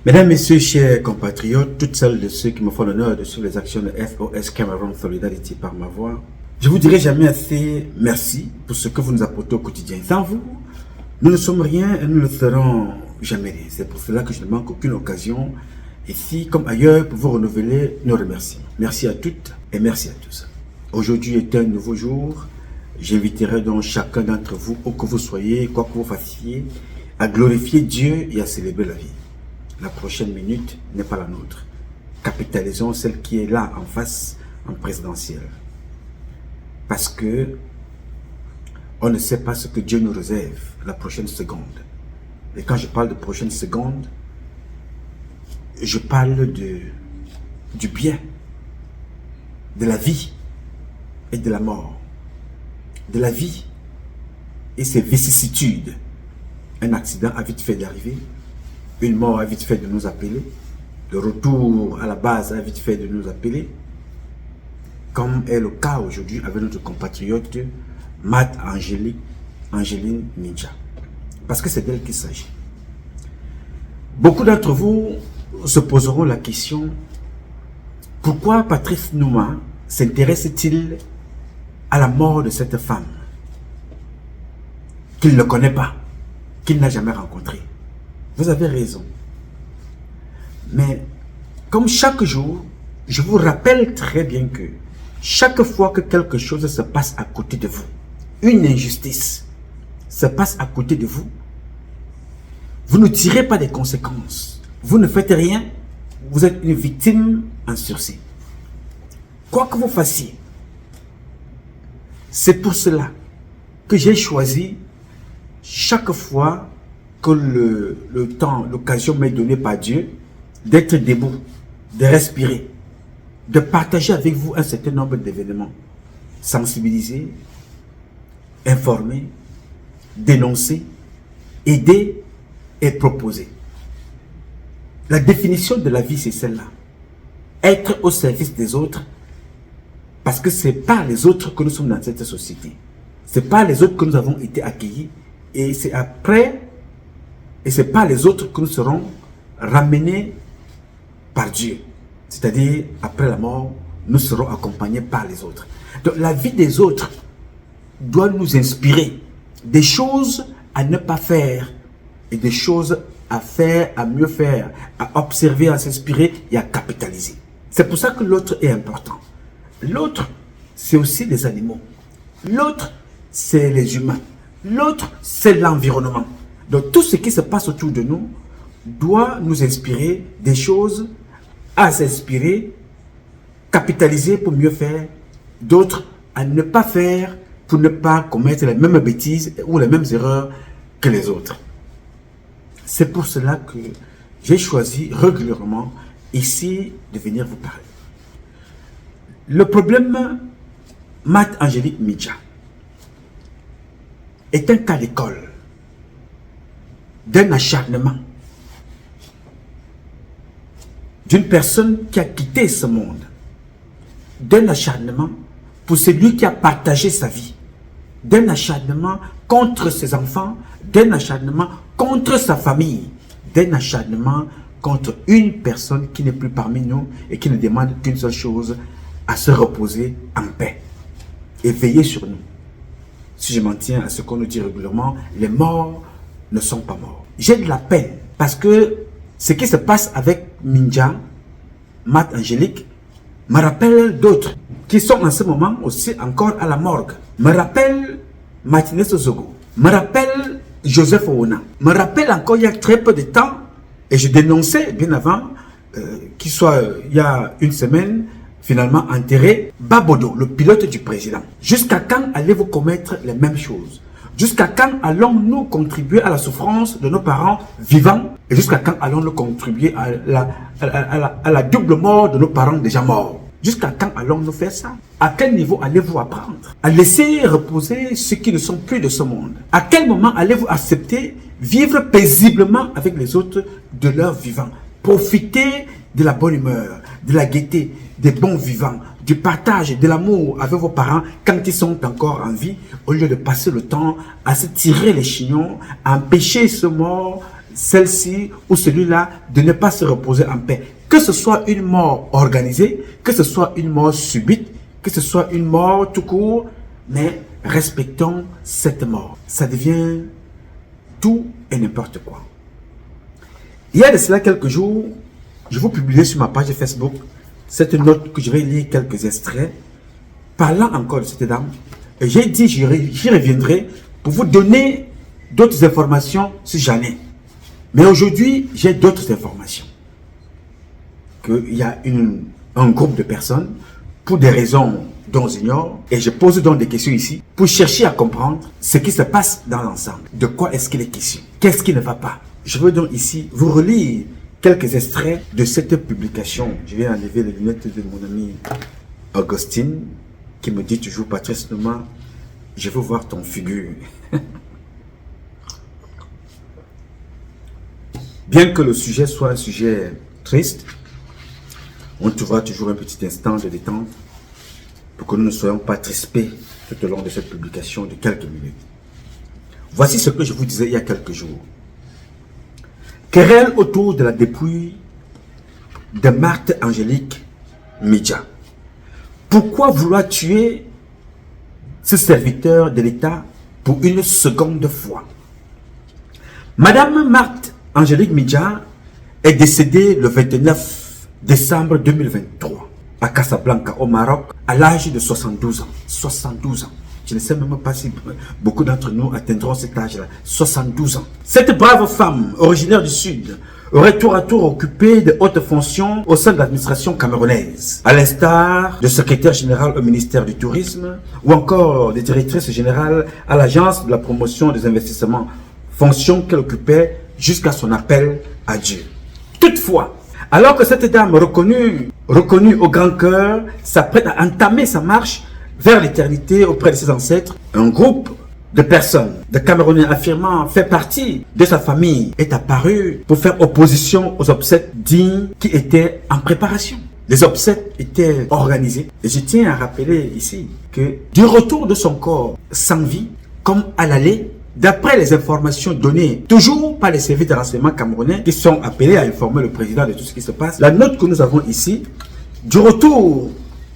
Mesdames, Messieurs, chers compatriotes, toutes celles de ceux qui me font l'honneur de suivre les actions de FOS Cameroun Solidarity par ma voix, je vous dirai jamais assez merci pour ce que vous nous apportez au quotidien. Sans vous, nous ne sommes rien et nous ne serons jamais rien. C'est pour cela que je ne manque aucune occasion, ici comme ailleurs, pour vous renouveler nos remerciements. Merci à toutes et merci à tous. Aujourd'hui est un nouveau jour. J'inviterai donc chacun d'entre vous, où que vous soyez, quoi que vous fassiez, à glorifier Dieu et à célébrer la vie. La prochaine minute n'est pas la nôtre. Capitalisons celle qui est là en face, en présidentielle. Parce que on ne sait pas ce que Dieu nous réserve la prochaine seconde. Et quand je parle de prochaine seconde, je parle du bien, de la vie et de la mort. De la vie et ses vicissitudes. Un accident a vite fait d'arriver. Une mort a vite fait de nous appeler. Le retour à la base a vite fait de nous appeler. Comme est le cas aujourd'hui avec notre compatriote Matt Angeline Minja. Parce que c'est d'elle qu'il s'agit. Beaucoup d'entre vous se poseront la question: pourquoi Patrice Nouma s'intéresse-t-il à la mort de cette femme qu'il ne connaît pas, qu'il n'a jamais rencontrée? Vous avez raison. Mais comme chaque jour, je vous rappelle très bien que chaque fois que quelque chose se passe à côté de vous, une injustice se passe à côté de vous, vous ne tirez pas des conséquences. Vous ne faites rien, vous êtes une victime en sursis. Quoi que vous fassiez, c'est pour cela que j'ai choisi chaque fois que le temps, l'occasion m'est donnée par Dieu, d'être debout, de respirer, de partager avec vous un certain nombre d'événements, sensibiliser, informer, dénoncer, aider et proposer. La définition de la vie, c'est celle-là. Être au service des autres, parce que c'est par les autres que nous sommes dans cette société. C'est par les autres que nous avons été accueillis, et c'est après, et c'est par les autres que nous serons ramenés par Dieu. C'est-à-dire, après la mort, nous serons accompagnés par les autres. Donc, la vie des autres doit nous inspirer des choses à ne pas faire et des choses à faire, à mieux faire, à observer, à s'inspirer et à capitaliser. C'est pour ça que l'autre est important. L'autre, c'est aussi les animaux. L'autre, c'est les humains. L'autre, c'est l'environnement. Donc, tout ce qui se passe autour de nous doit nous inspirer des choses à s'inspirer, capitaliser pour mieux faire, d'autres à ne pas faire pour ne pas commettre les mêmes bêtises ou les mêmes erreurs que les autres. C'est pour cela que j'ai choisi régulièrement ici de venir vous parler. Le problème Matt Angelique Minja est un cas d'école d'un acharnement d'une personne qui a quitté ce monde, d'un acharnement pour celui qui a partagé sa vie, d'un acharnement contre ses enfants, d'un acharnement contre sa famille, d'un acharnement contre une personne qui n'est plus parmi nous et qui ne demande qu'une seule chose: à se reposer en paix et veiller sur nous. Si je m'en tiens à ce qu'on nous dit régulièrement, les morts ne sont pas morts. J'ai de la peine parce que ce qui se passe avec Minja, Matt Angelique, me rappelle d'autres qui sont en ce moment aussi encore à la morgue. Me rappelle Martinez Zogo, me rappelle Joseph Ouna, me rappelle encore il y a très peu de temps, et je dénonçais bien avant qu'il soit il y a une semaine finalement enterré Babodo, le pilote du président. Jusqu'à quand allez-vous commettre les mêmes choses? Jusqu'à quand allons-nous contribuer à la souffrance de nos parents vivants? Et jusqu'à quand allons-nous contribuer à la double mort de nos parents déjà morts? Jusqu'à quand allons-nous faire ça? À quel niveau allez-vous apprendre à laisser reposer ceux qui ne sont plus de ce monde? À quel moment allez-vous accepter vivre paisiblement avec les autres de leur vivant? Profiter de la bonne humeur, de la gaieté, des bons vivants, du partage, de l'amour avec vos parents quand ils sont encore en vie, au lieu de passer le temps à se tirer les chignons, à empêcher ce mort celle-ci ou celui-là de ne pas se reposer en paix. Que ce soit une mort organisée, que ce soit une mort subite, que ce soit une mort tout court, mais respectons cette mort. Ça devient tout et n'importe quoi. Il y a de cela quelques jours, je vous publiais sur ma page Facebook cette note que je vais lire quelques extraits, parlant encore de cette dame. Et j'ai dit, j'y reviendrai pour vous donner d'autres informations si j'en ai. Mais aujourd'hui, j'ai d'autres informations. Qu'il y a un groupe de personnes, pour des raisons dont j'ignore, et je pose donc des questions ici, pour chercher à comprendre ce qui se passe dans l'ensemble. De quoi est-ce qu'il est question? Qu'est-ce qui ne va pas? Je veux donc ici vous relire quelques extraits de cette publication. Je vais enlever les lunettes de mon ami Augustine, qui me dit toujours, Patrice Nouma, je veux voir ton figure. Bien que le sujet soit un sujet triste, on trouvera toujours un petit instant de détente pour que nous ne soyons pas crispés tout au long de cette publication de quelques minutes. Voici ce que je vous disais il y a quelques jours. Querelle autour de la dépouille de Marthe Angélique Midja. Pourquoi vouloir tuer ce serviteur de l'État pour une seconde fois? Madame Marthe Angélique Midja est décédée le 29 décembre 2023 à Casablanca, au Maroc, à l'âge de 72 ans. 72 ans. Je ne sais même pas si beaucoup d'entre nous atteindront cet âge-là. 72 ans. Cette brave femme, originaire du Sud, aurait tour à tour occupé de hautes fonctions au sein de l'administration camerounaise, à l'instar de secrétaire général au ministère du Tourisme ou encore de directrice générale à l'agence de la promotion des investissements, fonction qu'elle occupait jusqu'à son appel à Dieu. Toutefois, alors que cette dame reconnue au grand cœur s'apprête à entamer sa marche vers l'éternité auprès de ses ancêtres, un groupe de personnes, de Camerounais affirmant faire partie de sa famille est apparu pour faire opposition aux obsèques dignes qui étaient en préparation. Les obsèques étaient organisées et je tiens à rappeler ici que du retour de son corps sans vie, comme à l'aller, d'après les informations données toujours par les services de renseignement camerounais qui sont appelés à informer le président de tout ce qui se passe, la note que nous avons ici, du retour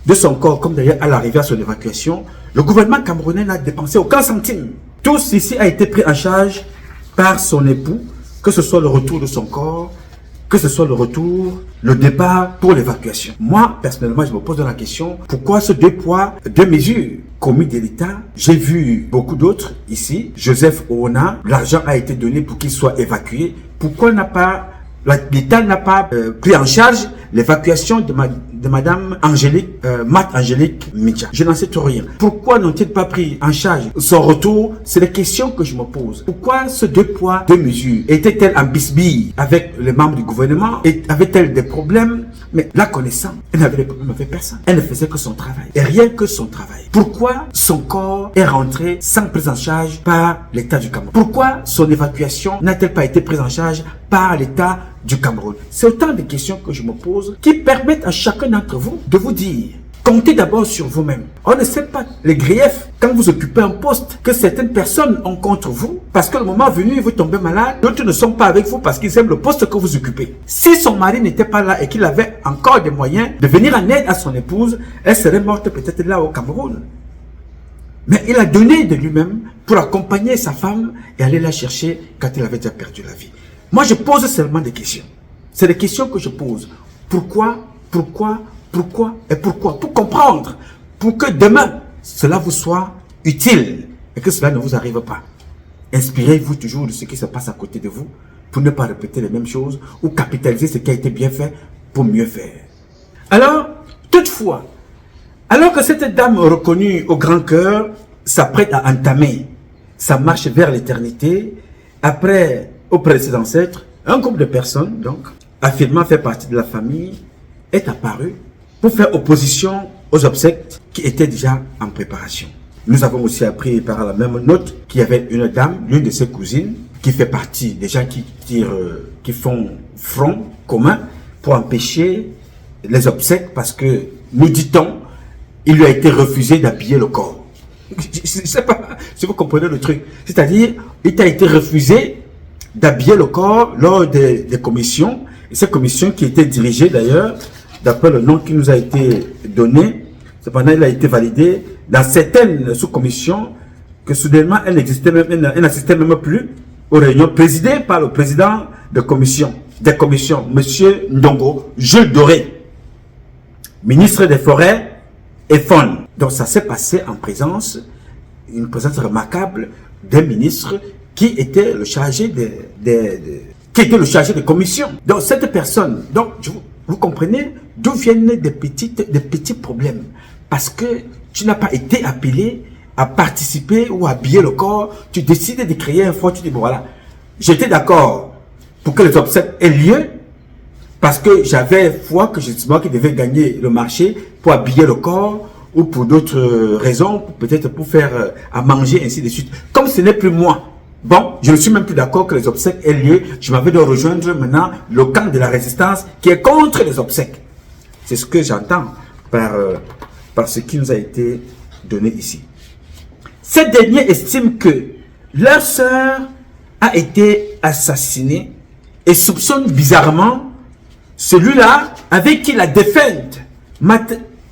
de son corps, comme d'ailleurs à l'arrivée à son évacuation, le gouvernement camerounais n'a dépensé aucun centime. Tout ceci a été pris en charge par son époux, que ce soit le retour de son corps, que ce soit le départ pour l'évacuation. Moi, personnellement, je me pose la question, pourquoi ce deux poids, deux mesures commis de l'État? J'ai vu beaucoup d'autres ici. Joseph Oona, l'argent a été donné pour qu'il soit évacué. Pourquoi l'État n'a pas pris en charge l'évacuation de Madame Marthe Angélique Midja? Je n'en sais trop rien. Pourquoi n'ont-ils pas pris en charge son retour? C'est les questions que je me pose. Pourquoi ce deux poids, deux mesures? Était-elle en bisbille avec les membres du gouvernement? Avait-elle des problèmes? Mais la connaissant, elle n'avait des problèmes avec personne. Elle ne faisait que son travail. Et rien que son travail. Pourquoi son corps est rentré sans prise en charge par l'État du Cameroun? Pourquoi son évacuation n'a-t-elle pas été prise en charge par l'État du Cameroun? C'est autant de questions que je me pose qui permettent à chacun d'entre vous de vous dire, comptez d'abord sur vous-même. On ne sait pas les griefs quand vous occupez un poste que certaines personnes ont contre vous parce que le moment venu, vous tombez malade. D'autres ne sont pas avec vous parce qu'ils aiment le poste que vous occupez. Si son mari n'était pas là et qu'il avait encore des moyens de venir en aide à son épouse, elle serait morte peut-être là au Cameroun. Mais il a donné de lui-même pour accompagner sa femme et aller la chercher quand elle avait déjà perdu la vie. Moi, je pose seulement des questions. C'est des questions que je pose. Pourquoi et pourquoi? Pour comprendre, pour que demain, cela vous soit utile et que cela ne vous arrive pas. Inspirez-vous toujours de ce qui se passe à côté de vous pour ne pas répéter les mêmes choses ou capitaliser ce qui a été bien fait pour mieux faire. Alors, toutefois, alors que cette dame reconnue au grand cœur s'apprête à entamer sa marche vers l'éternité, auprès de ses ancêtres, un groupe de personnes, donc, affirmant faire partie de la famille, est apparu pour faire opposition aux obsèques qui étaient déjà en préparation. Nous avons aussi appris par la même note qu'il y avait une dame, l'une de ses cousines, qui fait partie des gens qui font front commun pour empêcher les obsèques parce que, nous dit-on, il lui a été refusé d'habiller le corps. Je ne sais pas si vous comprenez le truc. C'est-à-dire, il t'a été refusé d'habiller le corps lors des commissions. Et ces commissions qui étaient dirigées d'ailleurs, d'après le nom qui nous a été donné, cependant il a été validé dans certaines sous-commissions que soudainement elle n'existait même, elle n'assistait même plus aux réunions présidées par le président des commissions, Monsieur Ndongo Jules Doré, ministre des Forêts et Faune. Donc ça s'est passé en présence, une présence remarquable d'un ministre qui était le chargé des commissions. Donc cette personne, donc vous comprenez d'où viennent des petits problèmes. Parce que tu n'as pas été appelé à participer ou à habiller le corps, tu décides de créer un fort, tu dis bon voilà, j'étais d'accord pour que les obsèques aient lieu, parce que j'avais foi que justement qu'il devait gagner le marché pour habiller le corps, ou pour d'autres raisons, peut-être pour faire à manger, ainsi de suite. Comme ce n'est plus moi, bon, je ne suis même plus d'accord que les obsèques aient lieu, je m'avais de rejoindre maintenant le camp de la résistance qui est contre les obsèques. C'est ce que j'entends par ce qui nous a été donné ici. Ces derniers estiment que leur sœur a été assassinée et soupçonnent bizarrement celui-là avec qui la défunte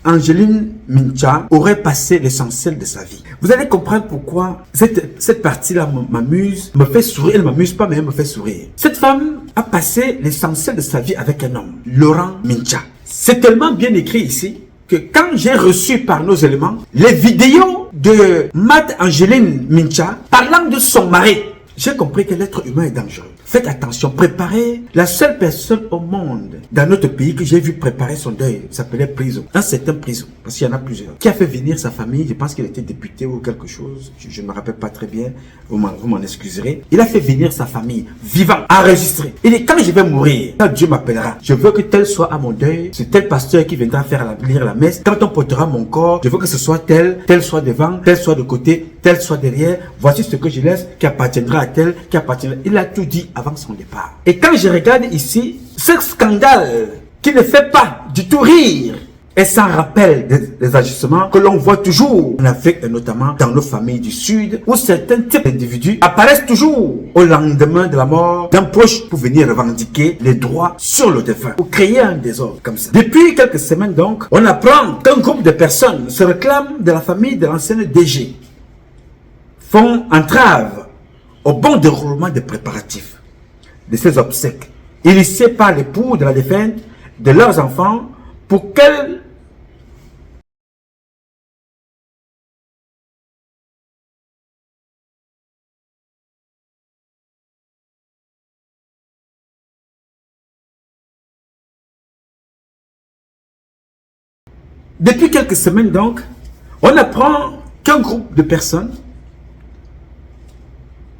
Angeline Mincha aurait passé l'essentiel de sa vie. Vous allez comprendre pourquoi cette partie-là m'amuse, me fait sourire. Elle ne m'amuse pas, mais elle me fait sourire. Cette femme a passé l'essentiel de sa vie avec un homme, Laurent Mincha. C'est tellement bien écrit ici que quand j'ai reçu par nos éléments les vidéos de Angeline Mincha parlant de son mari, j'ai compris que l'être humain est dangereux. Faites attention, préparez. La seule personne au monde, dans notre pays, que j'ai vu préparer son deuil, s'appelait Prison. Un certain Prison, parce qu'il y en a plusieurs. Qui a fait venir sa famille, je pense qu'il était député ou quelque chose, je ne me rappelle pas très bien, vous m'en excuserez. Il a fait venir sa famille, vivant, enregistré. Il dit, quand je vais mourir, quand Dieu m'appellera, je veux que tel soit à mon deuil, c'est tel pasteur qui viendra lire la messe. Quand on portera mon corps, je veux que ce soit tel soit devant, tel soit de côté, tel soit derrière. Voici ce que je laisse, qui appartiendra à tel, qui appartiendra. Il a tout dit avant son départ. Et quand je regarde ici, ce scandale qui ne fait pas du tout rire et sans rappel des agissements que l'on voit toujours en Afrique et notamment dans nos familles du Sud, où certains types d'individus apparaissent toujours au lendemain de la mort d'un proche pour venir revendiquer les droits sur le défunt, pour créer un désordre comme ça. Depuis quelques semaines donc, on apprend qu'un groupe de personnes se réclame de la famille de l'ancienne DG, font entrave au bon déroulement des préparatifs de ces obsèques, initiés par l'époux de la défunte, de leurs enfants, pour qu'elle Depuis quelques semaines donc, on apprend qu'un groupe de personnes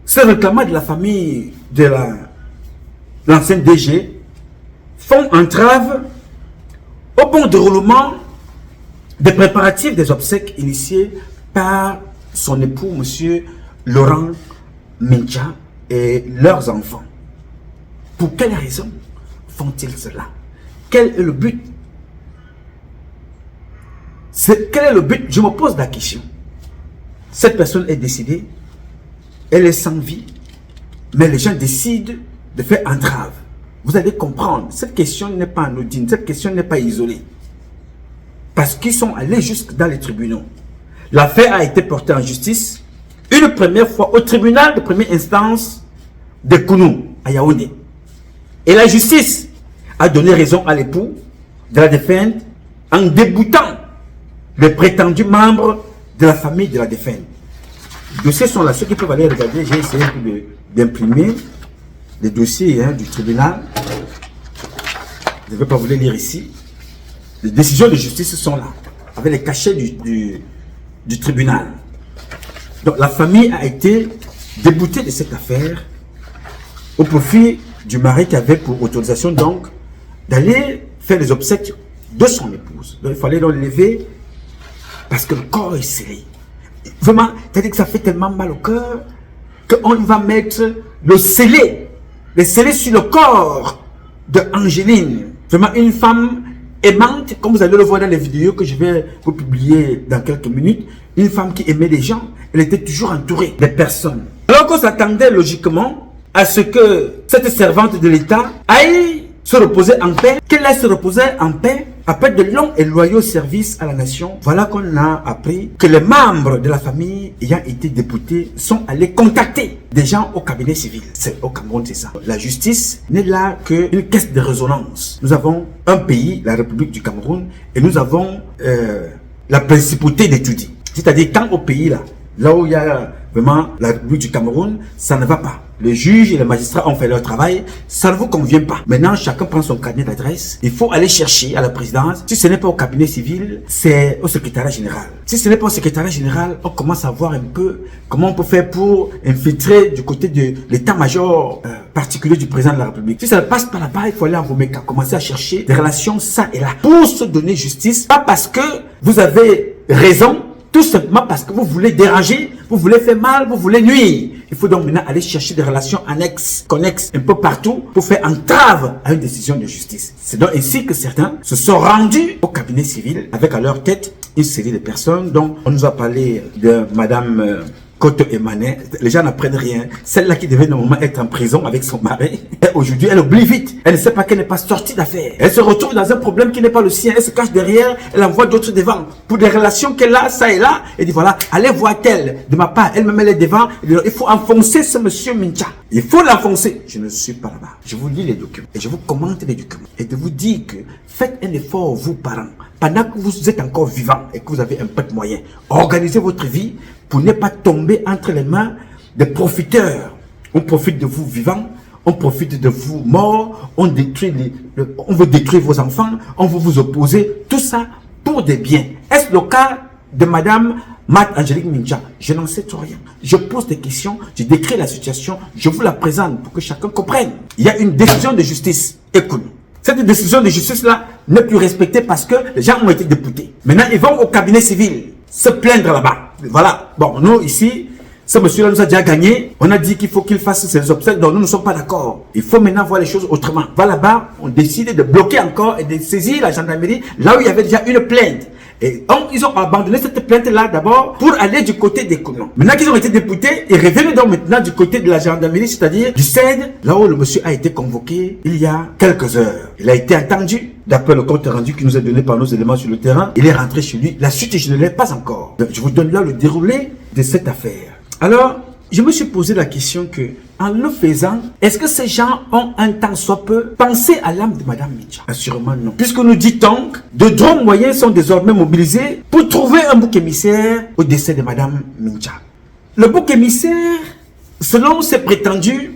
se réclamant de la famille de l'ancienne DG font entrave au bon déroulement des préparatifs des obsèques initiés par son époux, monsieur Laurent Mincha, et leurs enfants. Pour quelle raison font-ils cela? Quel est le but? Quel est le but? Je me pose la question. Cette personne est décédée, elle est sans vie, mais les gens décident de faire entrave. Vous allez comprendre, cette question n'est pas anodine, cette question n'est pas isolée. Parce qu'ils sont allés jusque dans les tribunaux. L'affaire a été portée en justice, une première fois au tribunal de première instance de Kounou, à Yaoundé. Et la justice a donné raison à l'époux de la défunte en déboutant les prétendus membres de la famille de la défunte. Les dossiers sont là, ceux qui peuvent aller regarder. J'ai essayé d'imprimer les dossiers du tribunal. Je ne vais pas vous les lire ici. Les décisions de justice sont là, avec les cachets du tribunal. Donc la famille a été déboutée de cette affaire au profit du mari qui avait pour autorisation donc d'aller faire les obsèques de son épouse. Donc il fallait l'enlever parce que le corps est scellé. Vraiment, c'est-à-dire que ça fait tellement mal au cœur qu'on va mettre le scellé sur le corps de Angeline. Vraiment une femme aimante, comme vous allez le voir dans les vidéos que je vais vous publier dans quelques minutes. Une femme qui aimait les gens, elle était toujours entourée des personnes. Alors qu'on s'attendait logiquement à ce que cette servante de l'État aille se reposer en paix, qu'elle aille se reposer en paix après de longs et loyaux services à la nation. Voilà qu'on a appris que les membres de la famille ayant été députés sont allés contacter des gens au cabinet civil. C'est au Cameroun, c'est ça. La justice n'est là qu'une caisse de résonance. Nous avons un pays, la République du Cameroun, et nous avons la principauté d'étudier. C'est-à-dire quand au pays là où il y a vraiment la République du Cameroun, ça ne va pas. Les juges et les magistrats ont fait leur travail, ça ne vous convient pas. Maintenant, chacun prend son carnet d'adresse. Il faut aller chercher à la présidence. Si ce n'est pas au cabinet civil, c'est au secrétariat général. Si ce n'est pas au secrétariat général, on commence à voir un peu comment on peut faire pour infiltrer du côté de l'état-major particulier du président de la République. Si ça ne passe pas là-bas, il faut aller en Romeka, commencer à chercher des relations ça et là pour se donner justice. Pas parce que vous avez raison, tout simplement parce que vous voulez déranger, vous voulez faire mal, vous voulez nuire. Il faut donc maintenant aller chercher des relations annexes, connexes, un peu partout pour faire entrave à une décision de justice. C'est donc ainsi que certains se sont rendus au cabinet civil avec à leur tête une série de personnes dont on nous a parlé de Madame Koto Emmanuel. Les gens n'apprennent rien. Celle-là qui devait normalement être en prison avec son mari, aujourd'hui elle oublie vite. Elle ne sait pas qu'elle n'est pas sortie d'affaire. Elle se retrouve dans un problème qui n'est pas le sien. Elle se cache derrière, elle envoie d'autres devant. Pour des relations qu'elle a, ça et là, elle dit voilà, allez voir tel. De ma part, elle me met les devant. Il faut enfoncer ce monsieur Mincha. Il faut l'enfoncer. Je ne suis pas là-bas. Je vous lis les documents et je vous commente les documents. Et de vous dire que faites un effort, vous parents, pendant que vous êtes encore vivant et que vous avez un peu de moyens. Organisez votre vie pour ne pas tomber entre les mains des profiteurs. On profite de vous vivants, on profite de vous morts, on veut détruire vos enfants, on veut vous opposer, tout ça pour des biens. Est-ce le cas de Madame Angélique Mincha? Je n'en sais trop rien. Je pose des questions, je décris la situation, je vous la présente pour que chacun comprenne. Il y a une décision de justice. Écoute, cette décision de justice-là n'est plus respectée parce que les gens ont été députés. Maintenant, ils vont au cabinet civil se plaindre là-bas. Voilà. Bon, nous, ici, ce monsieur-là nous a déjà gagné. On a dit qu'il faut qu'il fasse ses obsèques. Donc, nous ne sommes pas d'accord. Il faut maintenant voir les choses autrement. Va là-bas, on décide de bloquer encore et de saisir la gendarmerie là où il y avait déjà une plainte. Et ils ont abandonné cette plainte-là d'abord pour aller du côté des communs. Maintenant qu'ils ont été députés, ils reviennent donc maintenant du côté de la gendarmerie, c'est-à-dire du CED, là où le monsieur a été convoqué il y a quelques heures. Il a été entendu. D'après le compte rendu qui nous est donné par nos éléments sur le terrain, il est rentré chez lui. La suite, je ne l'ai pas encore. Donc, je vous donne là le déroulé de cette affaire. Alors, je me suis posé la question que, en le faisant, est-ce que ces gens ont un tant soit peu pensé à l'âme de Madame Mincha? Assurément non. Puisque nous dit-on que de grands moyens sont désormais mobilisés pour trouver un bouc émissaire au décès de Madame Mincha. Le bouc émissaire, selon ses prétendus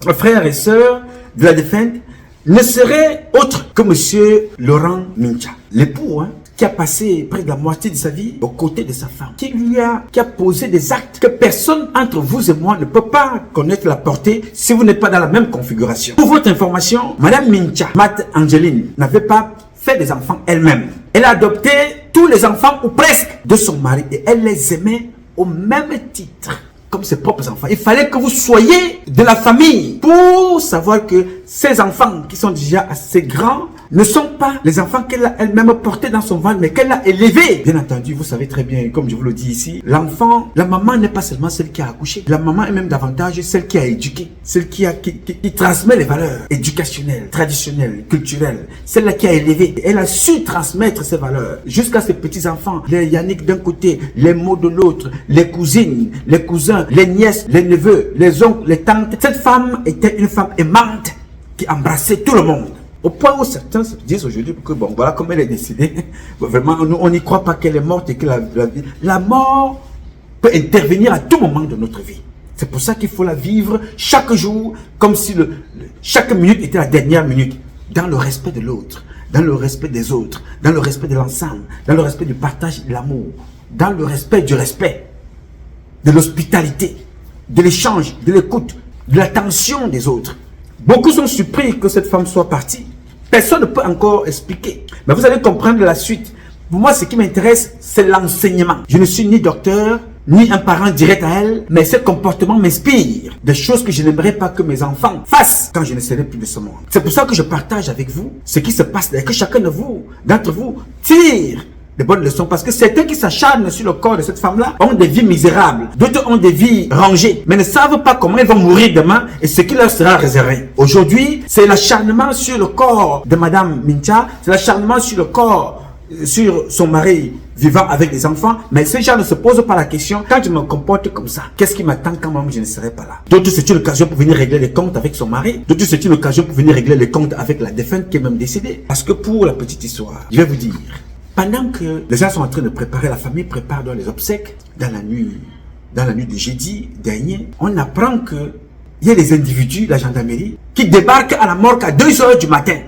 frères et sœurs de la défunte, ne serait autre que monsieur Laurent Mincha, l'époux, qui a passé près de la moitié de sa vie aux côtés de sa femme, qui a posé des actes que personne entre vous et moi ne peut pas connaître la portée si vous n'êtes pas dans la même configuration. Pour votre information, Madame Mincha, Mat Angeline, n'avait pas fait des enfants elle-même. Elle a adopté tous les enfants, ou presque, de son mari et elle les aimait au même titre comme ses propres enfants. Il fallait que vous soyez de la famille pour savoir que ces enfants qui sont déjà assez grands ne sont pas les enfants qu'elle a elle-même portés dans son ventre, mais qu'elle a élevés. Bien entendu, vous savez très bien, comme je vous le dis ici, l'enfant, la maman n'est pas seulement celle qui a accouché. La maman est même davantage celle qui a éduqué, celle qui transmet les valeurs éducationnelles, traditionnelles, culturelles, celle-là qui a élevé. Elle a su transmettre ces valeurs jusqu'à ses petits-enfants, les Yannick d'un côté, les mots de l'autre, les cousines, les cousins, les nièces, les neveux, les oncles, les tantes. Cette femme était une femme aimante qui embrassait tout le monde. Au point où certains se disent aujourd'hui que bon, voilà comme elle est décédée. Vraiment, nous, on n'y croit pas qu'elle est morte et que la mort peut intervenir à tout moment de notre vie. C'est pour ça qu'il faut la vivre chaque jour comme si chaque minute était la dernière minute. Dans le respect de l'autre, dans le respect des autres, dans le respect de l'ensemble, dans le respect du partage et de l'amour, dans le respect du respect, de l'hospitalité, de l'échange, de l'écoute, de l'attention des autres. Beaucoup sont surpris que cette femme soit partie. Personne ne peut encore expliquer. Mais vous allez comprendre la suite. Pour moi, ce qui m'intéresse, c'est l'enseignement. Je ne suis ni docteur, ni un parent direct à elle, mais ce comportement m'inspire des choses que je n'aimerais pas que mes enfants fassent quand je ne serai plus de ce monde. C'est pour ça que je partage avec vous ce qui se passe et que chacun de vous, d'entre vous, tire de bonnes leçons parce que certains qui s'acharnent sur le corps de cette femme-là ont des vies misérables, d'autres ont des vies rangées, mais ne savent pas comment ils vont mourir demain et ce qui leur sera réservé. Aujourd'hui, c'est l'acharnement sur le corps de Madame Mincha, c'est l'acharnement sur le corps, sur son mari vivant avec des enfants, mais ces gens ne se posent pas la question, quand je me comporte comme ça, qu'est-ce qui m'attend quand même je ne serai pas là? D'autres c'est une occasion pour venir régler les comptes avec son mari, d'autres c'est une occasion pour venir régler les comptes avec la défunte qui est même décédée. Parce que pour la petite histoire, je vais vous dire, pendant que les gens sont en train de préparer, la famille prépare dans les obsèques, dans la nuit du jeudi dernier, on apprend que il y a des individus, la gendarmerie, qui débarquent à la morgue à 2 h du matin,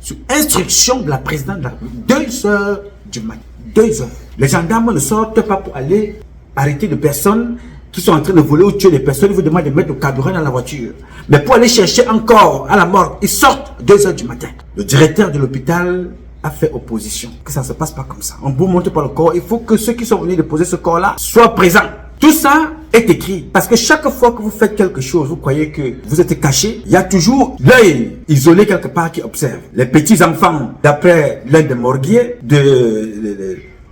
sous instruction de la présidente de la République. 2 h du matin. 2 h. Les gendarmes ne sortent pas pour aller arrêter des personnes qui sont en train de voler ou tuer des personnes. Ils vous demandent de mettre le carburant dans la voiture. Mais pour aller chercher encore à la morgue, ils sortent 2 h du matin. Le directeur de l'hôpital a fait opposition. Que ça ne se passe pas comme ça. On vous montre pas le corps. Il faut que ceux qui sont venus déposer ce corps-là soient présents. Tout ça est écrit. Parce que chaque fois que vous faites quelque chose, vous croyez que vous êtes caché, il y a toujours l'œil isolé quelque part qui observe. Les petits enfants, d'après l'un des morguiers,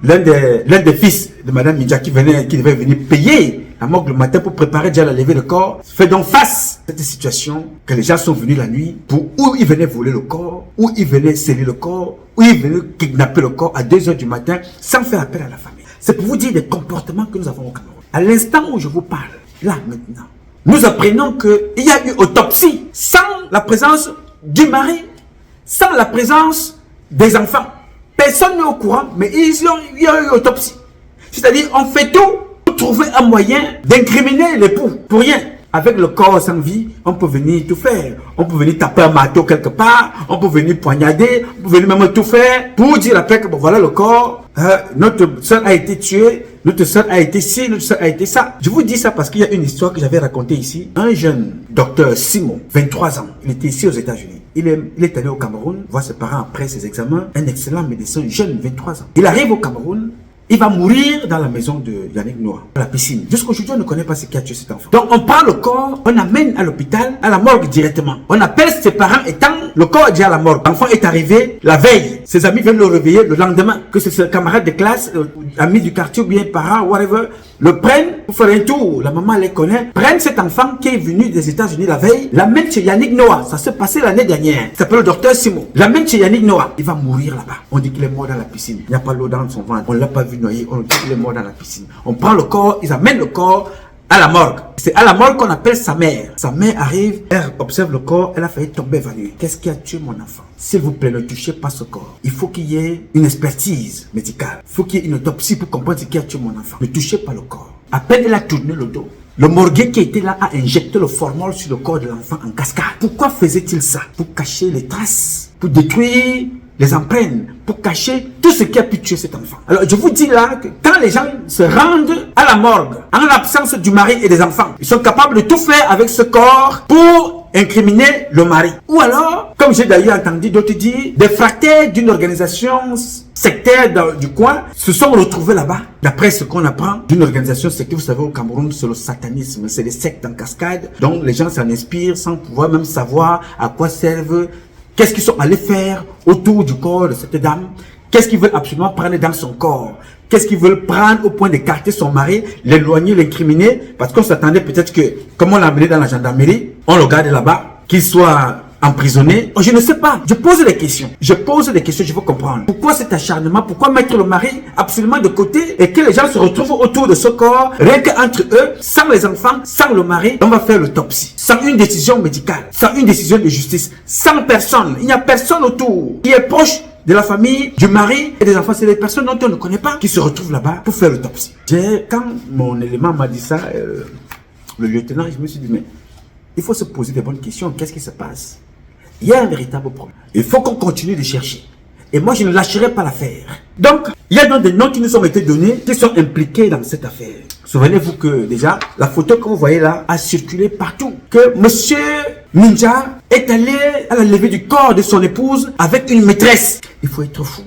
l'un des fils de Madame Minja qui devait venir payer la morgue le matin pour préparer déjà la levée de corps, fait donc face à cette situation que les gens sont venus la nuit pour où ils venaient voler le corps, où ils venaient sceller le corps, où ils venaient kidnapper le corps à 2 h du matin sans faire appel à la famille. C'est pour vous dire des comportements que nous avons au Cameroun. À l'instant où je vous parle, là maintenant, nous apprenons qu'il y a eu autopsie sans la présence du mari, sans la présence des enfants. Personne n'est au courant, mais il y a eu autopsie. C'est-à-dire, on fait tout pour trouver un moyen d'incriminer l'époux. Pour rien. Avec le corps sans vie, on peut venir tout faire. On peut venir taper un marteau quelque part, on peut venir poignarder, on peut venir même tout faire pour dire après que bon, voilà le corps, notre soeur a été tuée, notre soeur a été ci, notre soeur a été ça. Je vous dis ça parce qu'il y a une histoire que j'avais racontée ici. Un jeune docteur Simon, 23 ans, il était ici aux États-Unis. Il est allé au Cameroun, voir ses parents après ses examens. Un excellent médecin, jeune, 23 ans. Il arrive au Cameroun. Il va mourir dans la maison de Yannick Noah, à la piscine. Jusqu'aujourd'hui, on ne connaît pas ce qui a tué cet enfant. Donc, on prend le corps, on amène à l'hôpital, à la morgue directement. On appelle ses parents étant le corps est déjà à la morgue. L'enfant est arrivé la veille. Ses amis viennent le réveiller le lendemain. Que c'est ses camarades de classe, amis du quartier ou bien parents, whatever, le prennent pour faire un tour. La maman les connaît. Prennent cet enfant qui est venu des États-Unis la veille, l'amène chez Yannick Noah. Ça s'est passé l'année dernière. Il s'appelle le docteur Simon. L'amène chez Yannick Noah. Il va mourir là-bas. On dit qu'il est mort dans la piscine. Il n'y a pas l'eau dans son ventre. On ne l'a pas vu noyer. On dit qu'il est mort dans la piscine. On prend le corps, ils amènent le corps à la morgue. C'est à la morgue qu'on appelle sa mère. Sa mère arrive, elle observe le corps, elle a failli tomber évanouie. Qu'est-ce qui a tué mon enfant? S'il vous plaît, ne touchez pas ce corps. Il faut qu'il y ait une expertise médicale. Il faut qu'il y ait une autopsie pour comprendre ce qui a tué mon enfant. Ne touchez pas le corps. À peine elle a tourné le dos, le morguier qui était là a injecté le formol sur le corps de l'enfant en cascade. Pourquoi faisait-il ça? Pour cacher les traces, pour détruire les empreintes, pour cacher tout ce qui a pu tuer cet enfant. Alors je vous dis là que quand les gens se rendent à la morgue, en l'absence du mari et des enfants, ils sont capables de tout faire avec ce corps pour incriminer le mari. Ou alors, comme j'ai d'ailleurs entendu d'autres dire, des fractaires d'une organisation sectaire du coin se sont retrouvés là-bas. D'après ce qu'on apprend d'une organisation sectaire, vous savez au Cameroun, c'est le satanisme, c'est des sectes en cascade. Donc les gens s'en inspirent sans pouvoir même savoir à quoi servent. Qu'est-ce qu'ils sont allés faire autour du corps de cette dame? Qu'est-ce qu'ils veulent absolument prendre dans son corps? Qu'est-ce qu'ils veulent prendre au point d'écarter son mari, l'éloigner, l'incriminer? Parce qu'on s'attendait peut-être que, comme on l'a amené dans la gendarmerie, on le garde là-bas, qu'il soit emprisonné. Je ne sais pas. Je pose des questions. Je veux comprendre. Pourquoi cet acharnement? Pourquoi mettre le mari absolument de côté et que les gens se retrouvent autour de ce corps, rien qu'entre eux, sans les enfants, sans le mari? On va faire l'autopsie. Sans une décision médicale, sans une décision de justice, sans personne. Il n'y a personne autour qui est proche de la famille, du mari et des enfants. C'est des personnes dont on ne connaît pas qui se retrouvent là-bas pour faire l'autopsie. Quand mon élément m'a dit ça, le lieutenant, je me suis dit, mais il faut se poser des bonnes questions. Qu'est-ce qui se passe? Il y a un véritable problème. Il faut qu'on continue de chercher. Et moi, je ne lâcherai pas l'affaire. Donc, il y a donc des noms qui nous ont été donnés, qui sont impliqués dans cette affaire. Souvenez-vous que déjà, la photo que vous voyez là a circulé partout. Que monsieur Minja est allé à la levée du corps de son épouse avec une maîtresse. Il faut être fou,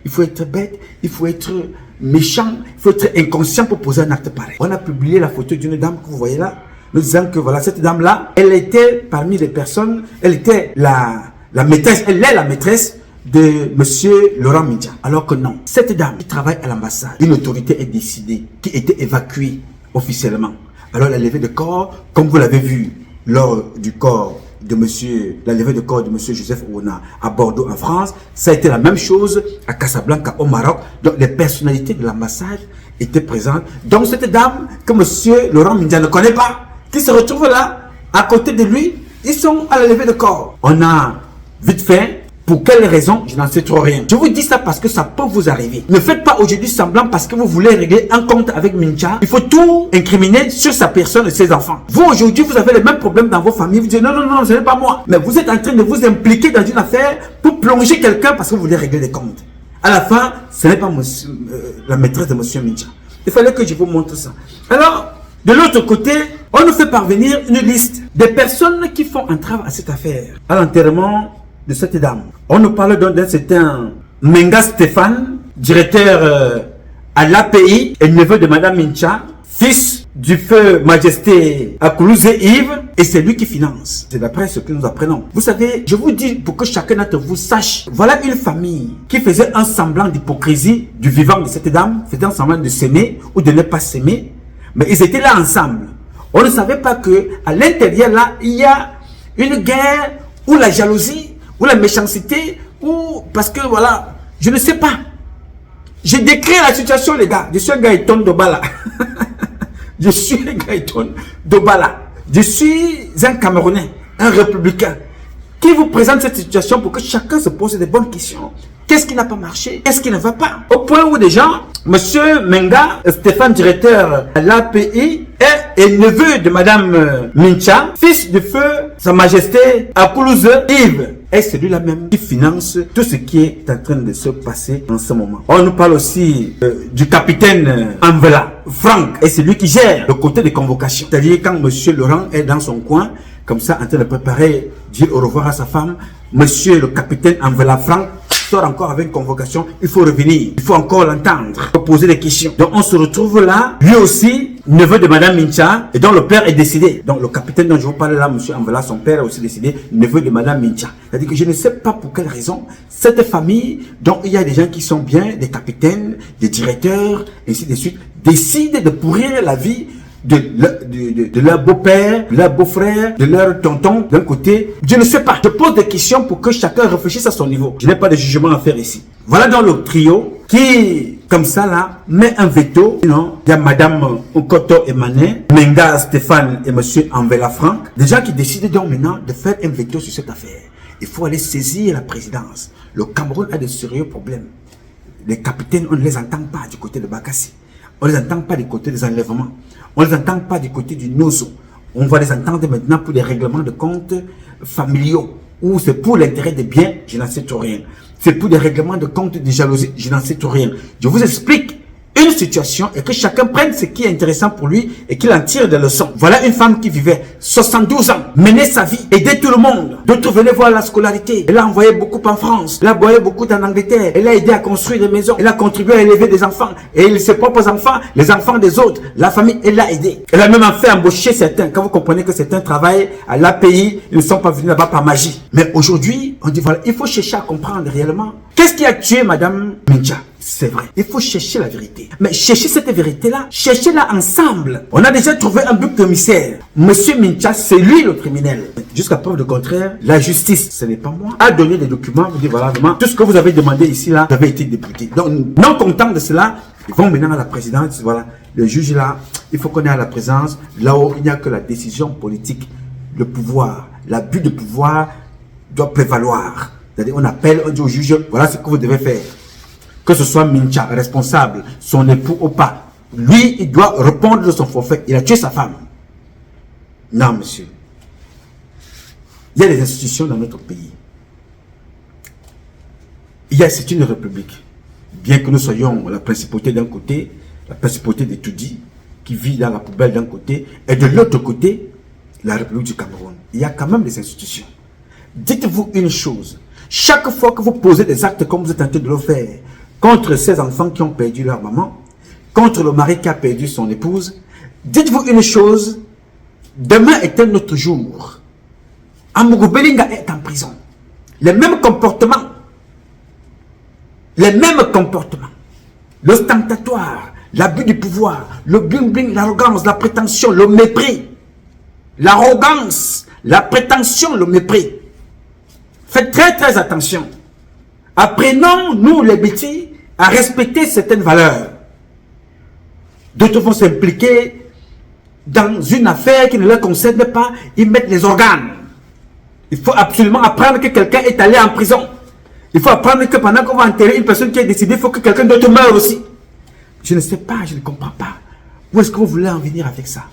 il faut être bête, il faut être méchant, il faut être inconscient pour poser un acte pareil. On a publié la photo d'une dame que vous voyez là, nous disant que voilà, cette dame-là, elle était parmi les personnes, elle était la maîtresse, elle est la maîtresse de monsieur Laurent Mindja. Alors que non, cette dame qui travaille à l'ambassade, une autorité est décidée, qui était évacuée officiellement. Alors la levée de corps, comme vous l'avez vu lors du corps de monsieur, la levée de corps de monsieur Joseph Ouna à Bordeaux en France, ça a été la même chose à Casablanca au Maroc. Donc les personnalités de l'ambassade étaient présentes. Donc cette dame que monsieur Laurent Mindja ne connaît pas, qui se retrouve là, à côté de lui, ils sont à la levée de corps. On a vite fait. Pour quelle raison? Je n'en sais trop rien. Je vous dis ça parce que ça peut vous arriver. Ne faites pas aujourd'hui semblant parce que vous voulez régler un compte avec Mindja. Il faut tout incriminer sur sa personne et ses enfants. Vous aujourd'hui, vous avez les mêmes problèmes dans vos familles. Vous dites non, non, non, ce n'est pas moi. Mais vous êtes en train de vous impliquer dans une affaire pour plonger quelqu'un parce que vous voulez régler des comptes. À la fin, ce n'est pas monsieur, la maîtresse de monsieur Mindja. Il fallait que je vous montre ça. Alors, de l'autre côté, on nous fait parvenir une liste des personnes qui font entrave à cette affaire. À l'enterrement de cette dame. On nous parle donc d'un certain Menga Stéphane, directeur à l'API et neveu de Madame Mindja, fils du feu Majesté Akoulouze Yves, et c'est lui qui finance. C'est d'après ce que nous apprenons. Vous savez, je vous dis pour que chacun d'entre vous sache, voilà une famille qui faisait un semblant d'hypocrisie du vivant de cette dame, faisait un semblant de s'aimer ou de ne pas s'aimer, mais ils étaient là ensemble. On ne savait pas que à l'intérieur là, il y a une guerre ou la jalousie ou la méchanceté, ou parce que voilà, je ne sais pas. J'ai décrit la situation, les gars. Je suis un Gaëton Dobala. Je suis un Gaëton Dobala. Je suis un Camerounais, un républicain, qui vous présente cette situation pour que chacun se pose des bonnes questions. Qu'est-ce qui n'a pas marché? Qu'est-ce qui ne va pas? Au point où des gens, monsieur Menga, Stéphane, directeur à l'API, est neveu de madame Mindja, fils de feu, sa majesté Akoulouze Yves, est celui-là même qui finance tout ce qui est en train de se passer en ce moment. On nous parle aussi du capitaine Envela, Franck, est celui qui gère le côté des convocations. C'est-à-dire quand monsieur Laurent est dans son coin, comme ça, en train de préparer, dire au revoir à sa femme, monsieur le capitaine Envela Franck sort encore avec une convocation, il faut revenir, il faut encore l'entendre, poser des questions. Donc on se retrouve là, lui aussi, neveu de madame Mindja, et dont le père est décédé. Donc le capitaine dont je vous parle là, monsieur Envela, son père est aussi décédé, neveu de madame Mindja. C'est-à-dire que je ne sais pas pour quelle raison, cette famille, dont il y a des gens qui sont bien, des capitaines, des directeurs, ainsi de suite, décident de pourrir la vie de leur beau-père, de leur beau-frère, de leur tonton d'un côté. Je ne sais pas. Je pose des questions pour que chacun réfléchisse à son niveau. Je n'ai pas de jugement à faire ici. Voilà dans le trio qui, comme ça là, met un veto. Non, il y a madame Okoto Emmané, Menga Stéphane et monsieur Envela Franck. Des gens qui décident donc maintenant de faire un veto sur cette affaire. Il faut aller saisir la présidence. Le Cameroun a de sérieux problèmes. Les capitaines, on ne les entend pas du côté de Bakassi. On ne les entend pas du côté des enlèvements. On ne les entend pas du côté du Nozo. On va les entendre maintenant pour des règlements de comptes familiaux. Ou c'est pour l'intérêt des biens, je n'en sais tout rien. C'est pour des règlements de comptes de jalousie, je n'en sais tout rien. Je vous explique une situation et que chacun prenne ce qui est intéressant pour lui et qu'il en tire des leçons. Voilà une femme qui vivait 72 ans, menait sa vie, aidait tout le monde. D'autres venaient voir la scolarité. Elle a envoyé beaucoup en France, elle a envoyé beaucoup en Angleterre. Elle a aidé à construire des maisons, elle a contribué à élever des enfants. Et ses propres enfants, les enfants des autres, la famille, elle l'a aidé. Elle a même fait embaucher certains. Quand vous comprenez que certains travaillent à l'API, ils ne sont pas venus là-bas par magie. Mais aujourd'hui, on dit voilà, il faut chercher à comprendre réellement. Qu'est-ce qui a tué madame Mindja? C'est vrai, il faut chercher la vérité. Mais chercher cette vérité-là, cherchez-la ensemble. On a déjà trouvé un but commissaire. Monsieur Mindja, c'est lui le criminel. Jusqu'à preuve de contraire, la justice, ce n'est pas moi, a donné des documents, vous dites voilà, vraiment, tout ce que vous avez demandé ici, là, vous avez été député. Donc, non content de cela, ils vont maintenant à la présidence, voilà, le juge là, il faut qu'on ait à la présence, là où il n'y a que la décision politique, le pouvoir, l'abus de pouvoir doit prévaloir. C'est-à-dire, on appelle, on dit au juge, voilà ce que vous devez faire. Que ce soit Mindja, responsable, son époux ou pas. Lui, il doit répondre de son forfait. Il a tué sa femme. Non, monsieur. Il y a des institutions dans notre pays. C'est une république. Bien que nous soyons la principauté d'un côté, la principauté de Toudi, qui vit dans la poubelle d'un côté, et de l'autre côté, la République du Cameroun. Il y a quand même des institutions. Dites-vous une chose. Chaque fois que vous posez des actes comme vous êtes en train de le faire, contre ces enfants qui ont perdu leur maman, contre le mari qui a perdu son épouse, dites-vous une chose, demain est un autre jour. Amourou Belinga est en prison. Les mêmes comportements les mêmes comportements. L'ostentatoire, l'abus du pouvoir, le bling-bling, l'arrogance, la prétention, le mépris. L'arrogance, la prétention, le mépris. Faites très très attention. Apprenons, nous les bêtis, à respecter certaines valeurs. D'autres vont s'impliquer dans une affaire qui ne leur concerne pas, ils mettent les organes. Il faut absolument apprendre que quelqu'un est allé en prison. Il faut apprendre que pendant qu'on va enterrer une personne qui a décidé, il faut que quelqu'un d'autre meure aussi. Je ne sais pas, je ne comprends pas. Où est-ce qu'on voulait en venir avec ça?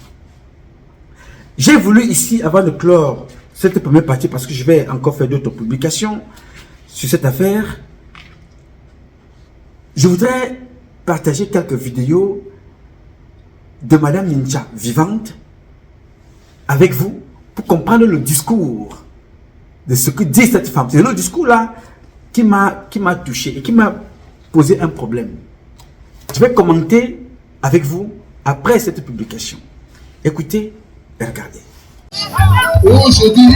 J'ai voulu ici, avant de clore cette première partie, parce que je vais encore faire d'autres publications sur cette affaire, je voudrais partager quelques vidéos de Madame Ninja vivante avec vous pour comprendre le discours de ce que dit cette femme. C'est le discours là qui m'a touché et qui m'a posé un problème. Je vais commenter avec vous après cette publication. Écoutez et regardez. Aujourd'hui,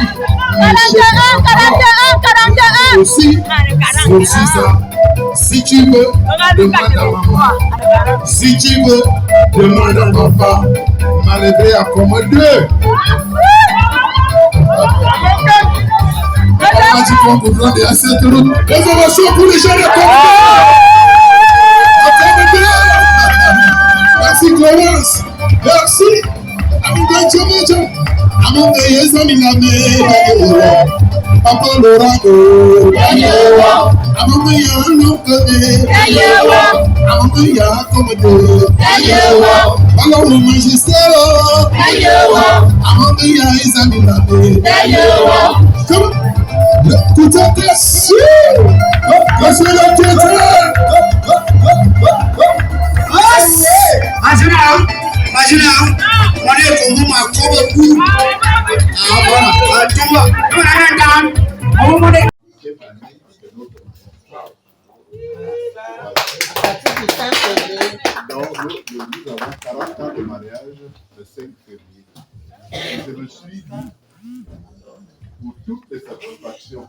aussi ça. Si tu veux, demande à maman. Si tu veux, demande à papa. M'a levé à commander. Comment tu prends pour prendre à cette route? Réservation pour les gens de commander. Merci Clémence. Merci. Among the years I'm in the Papa Lorado, among the young Nukade, among the young Comedy, Palo Magistero, among the eyes I'm in the come on, to take this. Let's go to Imagine on est comme ma cour. Donc, nous avons 40 ans de mariage le 5 février. Je me suis dit, pour toutes les satisfactions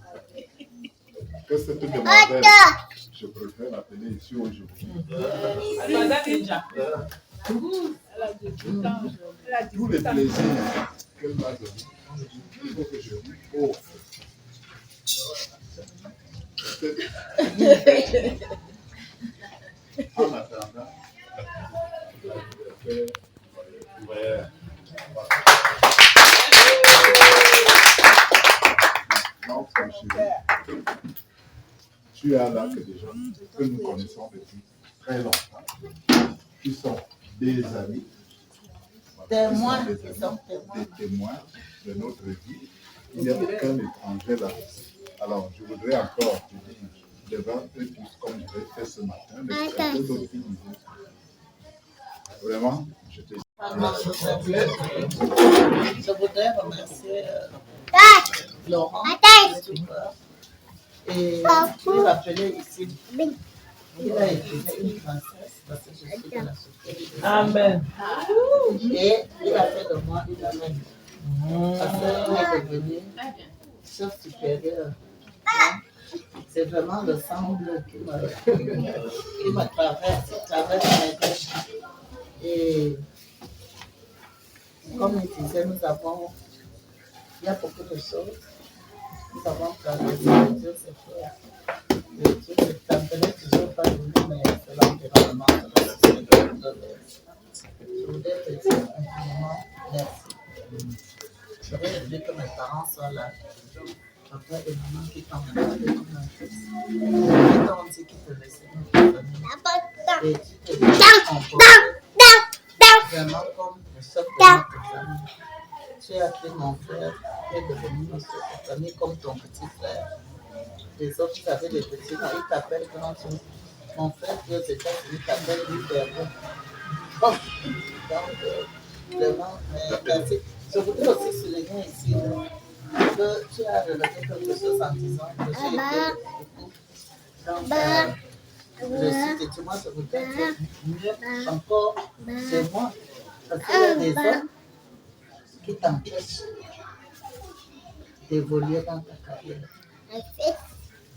que cette demoiselle, je préfère l'appeler ici aujourd'hui. Tous les plaisirs qu'elle m'a donnés, il faut que je lui offre. En attendant, non, franchement, tu as là que des gens que nous connaissons depuis très longtemps, qui sont des amis, témoins, des témoins de notre vie. Il n'y a aucun étranger là. Alors, je voudrais encore te dire, devant eux tous, comme je l'ai fait ce matin, mais c'est un peu d'autres qui disaient. Vraiment, je te dis. Je voudrais remercier Laurent et lui rappeler ici qu'il a épousé une princesse parce que je suis de la société. Amen. Et il a fait de moi une reine. Parce qu'il est devenu chef supérieur. C'est vraiment le sang bleu qui me traverse mes gauches. Et comme il disait, il y a beaucoup de choses. Nous avons traversé, Dieu s'est fait. Et Dieu ne t'entendait toujours pas de nous, mais c'est l'environnement de la société de l'Est. Je voudrais te dire infiniment merci. J'aurais aimé que mes parents soient là. Papa et maman qui t'emmènent comme un fils. Ils t'ont dit qu'ils te laissaient notre famille. Et tu te dis vraiment comme le chef de notre famille. Tu as appelé mon frère, qui est devenu notre famille comme ton petit frère. Les autres, ils avaient des petits, mais ils t'appellent quand tu... Mon frère qui est aux États-Unis t'appelle lui perdant. Donc, vraiment, merci. Je voudrais aussi souligner ici que tu as relevé quelque chose en disant que j'ai été beaucoup dans le site et moi, je voudrais dire mieux encore chez moi. Parce qu'il y a des hommes qui t'empêchent d'évoluer dans ta carrière.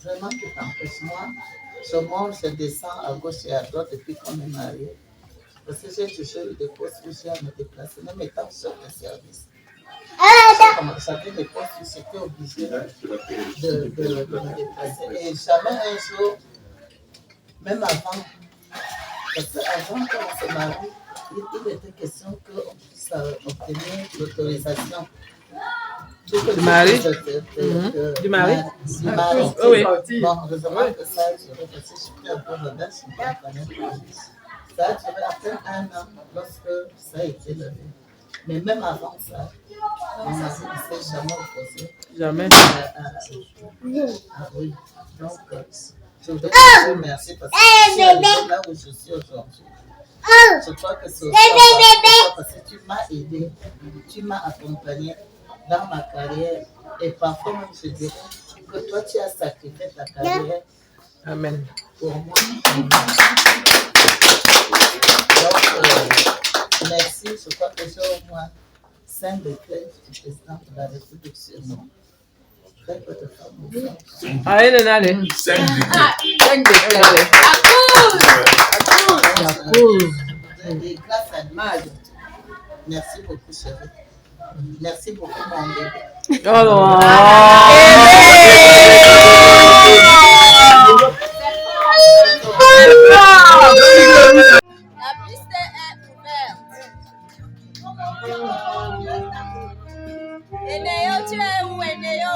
Vraiment qui t'empêchent. Moi, Je monte, je descends à gauche et à droite depuis qu'on est marié. Parce que j'ai toujours eu des postes où j'ai à me déplacer, même étant chef de service. J'avais des postes où j'étais obligée de me déplacer. Et jamais un jour, même avant, parce qu'avant qu'on se marie, il était question qu'on puisse obtenir l'autorisation. Du mari? Du mari? Du mari. Oui. Bon, heureusement que ça a duré, parce que je suis un peu rebelle, je ne comprenais pas. Ça a duré à peine 1 an lorsque ça a été levé. Mais même avant ça, mon mari ne s'est jamais opposé. Jamais. Ah oui. Donc, je voudrais te remercier parce que je suis arrivée là où je suis aujourd'hui. Je crois que c'est aussi parce que tu m'as aidé, tu m'as accompagné dans ma carrière et parfois même je dirais que toi tu as sacrifié ta carrière. Amen. Pour moi. Donc, merci, je crois que j'ai au moins 5 décrets du président de la République sur moi. Très peu de femmes. Allez, allez. 5 décrets. 5 décrets, allez. La cause. Et grâce à Dieu. Merci beaucoup, chérie. Merci beaucoup, mon bébé. Oh non. La piste est ouverte. Enéo, tu es où, Enéo?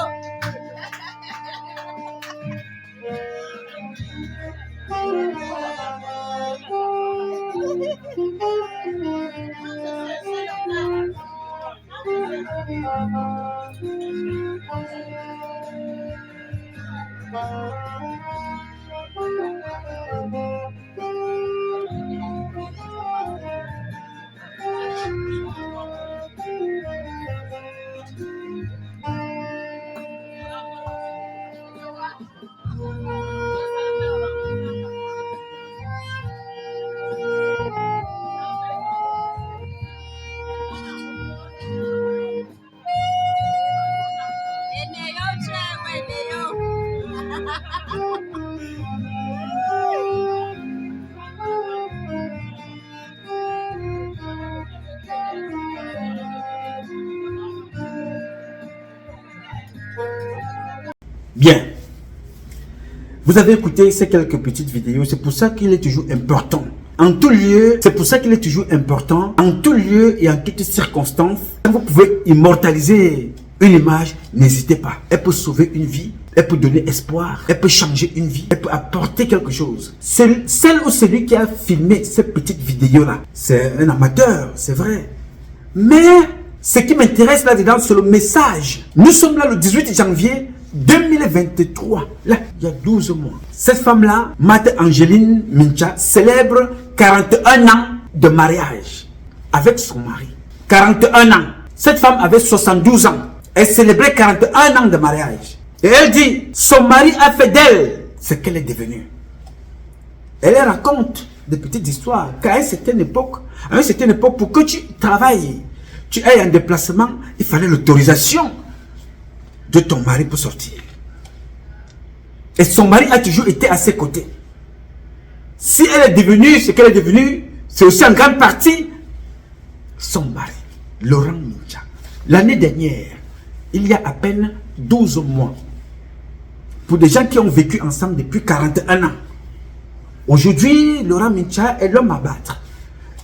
Bien. Vous avez écouté ces quelques petites vidéos, c'est pour ça qu'il est toujours important. En tout lieu, c'est pour ça qu'il est toujours important. En tout lieu et en toutes circonstances, quand vous pouvez immortaliser une image, n'hésitez pas. Elle peut sauver une vie, elle peut donner espoir, elle peut changer une vie, elle peut apporter quelque chose. Celle ou celui qui a filmé cette petite vidéo-là, c'est un amateur, c'est vrai. Mais ce qui m'intéresse là-dedans, c'est le message. Nous sommes là le 18 janvier 2023, là, il y a 12 mois. Cette femme-là, Mate Angeline Mincha, célèbre 41 ans de mariage avec son mari. 41 ans. Cette femme avait 72 ans. Elle célébrait 41 ans de mariage. Et elle dit, son mari a fait d'elle ce qu'elle est devenue. Elle raconte des petites histoires qu'à une certaine époque, pour que tu travailles, tu ailles en déplacement, il fallait l'autorisation de ton mari pour sortir. Et son mari a toujours été à ses côtés. Si elle est devenue ce qu'elle est devenue, c'est aussi en grande partie son mari, Laurent Mincha. L'année dernière, il y a à peine 12 mois, pour des gens qui ont vécu ensemble depuis 41 ans, aujourd'hui, Laurent Mincha est l'homme à battre.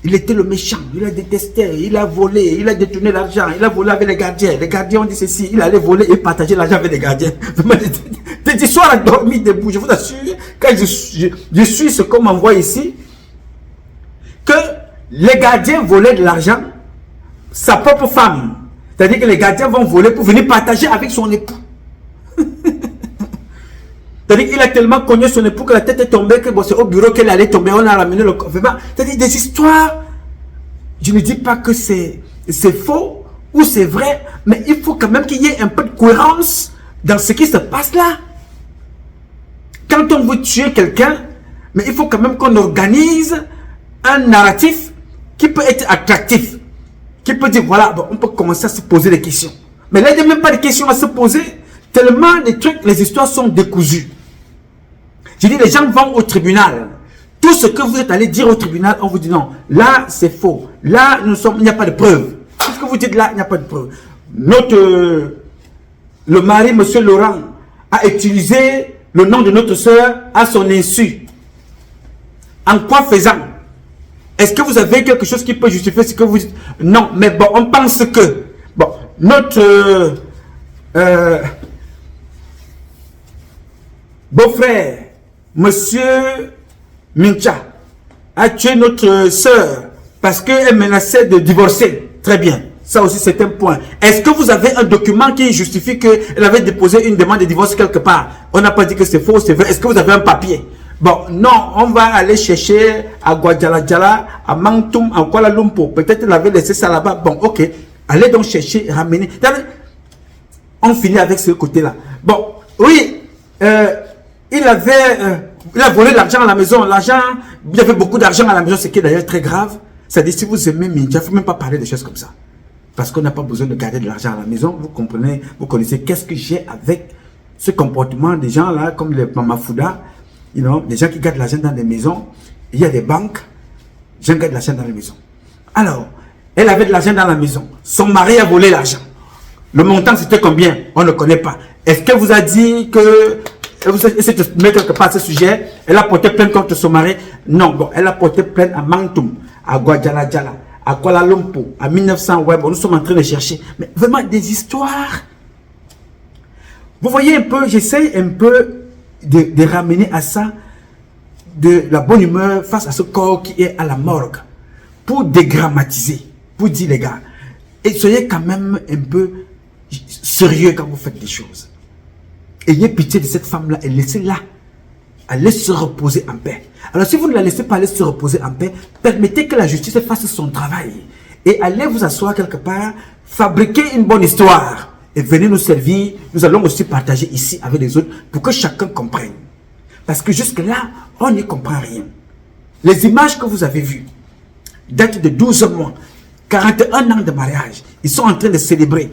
Il était le méchant, il a détesté, il a volé, il a détourné l'argent, il a volé avec les gardiens. Les gardiens ont dit ceci, il allait voler et partager l'argent avec les gardiens. Des histoires à dormir debout, je vous assure, quand je suis ce qu'on m'envoie ici, que les gardiens volaient de l'argent, sa propre femme. C'est-à-dire que les gardiens vont voler pour venir partager avec son époux. C'est-à-dire qu'il a tellement cogné son époux que la tête est tombée, que bon, c'est au bureau qu'elle allait tomber, on a ramené le corps. C'est-à-dire des histoires, je ne dis pas que c'est faux ou c'est vrai, mais il faut quand même qu'il y ait un peu de cohérence dans ce qui se passe là. Quand on veut tuer quelqu'un, mais il faut quand même qu'on organise un narratif qui peut être attractif, qui peut dire, voilà, bon, on peut commencer à se poser des questions. Mais là, il n'y a même pas de questions à se poser, tellement les trucs, les histoires sont décousues. Je dis, les gens vont au tribunal. Tout ce que vous êtes allé dire au tribunal, on vous dit non. Là, c'est faux. Là, il n'y a pas de preuve. Tout ce que vous dites là, il n'y a pas de preuve. Le mari, M. Laurent, a utilisé le nom de notre soeur à son insu. En quoi faisant? Est-ce que vous avez quelque chose qui peut justifier ce que vous dites? Non, mais bon, on pense que bon, notre beau-frère, Monsieur Mincha, a tué notre soeur parce qu'elle menaçait de divorcer. Très bien. Ça aussi, c'est un point. Est-ce que vous avez un document qui justifie qu'elle avait déposé une demande de divorce quelque part? On n'a pas dit que c'est faux, c'est vrai. Est-ce que vous avez un papier? Bon, non, on va aller chercher à Guadalajara, à Mantum, à Kuala Lumpur. Peut-être qu'elle avait laissé ça là-bas. Bon, ok. Allez donc chercher, ramener. On finit avec ce côté-là. Bon, oui, il a volé l'argent à la maison. L'argent, il y avait beaucoup d'argent à la maison, ce qui est d'ailleurs très grave. C'est-à-dire, si vous aimez Mincha, il ne faut même pas parler de choses comme ça. Parce qu'on n'a pas besoin de garder de l'argent à la maison. Vous comprenez, vous connaissez qu'est-ce que j'ai avec ce comportement des gens là, comme les Mamafouda, des gens qui gardent l'argent dans les maisons. Il y a des banques, les gens gardent l'argent dans les maisons. Alors, elle avait de l'argent dans la maison. Son mari a volé l'argent. Le montant, c'était combien? On ne connaît pas. Est-ce qu'elle vous a dit que... Vous essayez de mettre quelque part ce sujet? Elle a porté plainte contre son mari? Non, bon, elle a porté plainte à Mantum, à Guadalajara, à Kuala Lumpur, à 1900 web. Nous sommes en train de chercher. Mais vraiment des histoires. Vous voyez un peu, j'essaye un peu de ramener à ça de la bonne humeur face à ce corps qui est à la morgue. Pour dégrammatiser. Pour dire les gars, et soyez quand même un peu sérieux quand vous faites des choses. Ayez pitié de cette femme-là et laissez-la aller se reposer en paix. Alors si vous ne la laissez pas aller se reposer en paix, permettez que la justice fasse son travail. Et allez vous asseoir quelque part, fabriquer une bonne histoire. Et venez nous servir, nous allons aussi partager ici avec les autres pour que chacun comprenne. Parce que jusque-là, on n'y comprend rien. Les images que vous avez vues datent de 12 mois, 41 ans de mariage. Ils sont en train de célébrer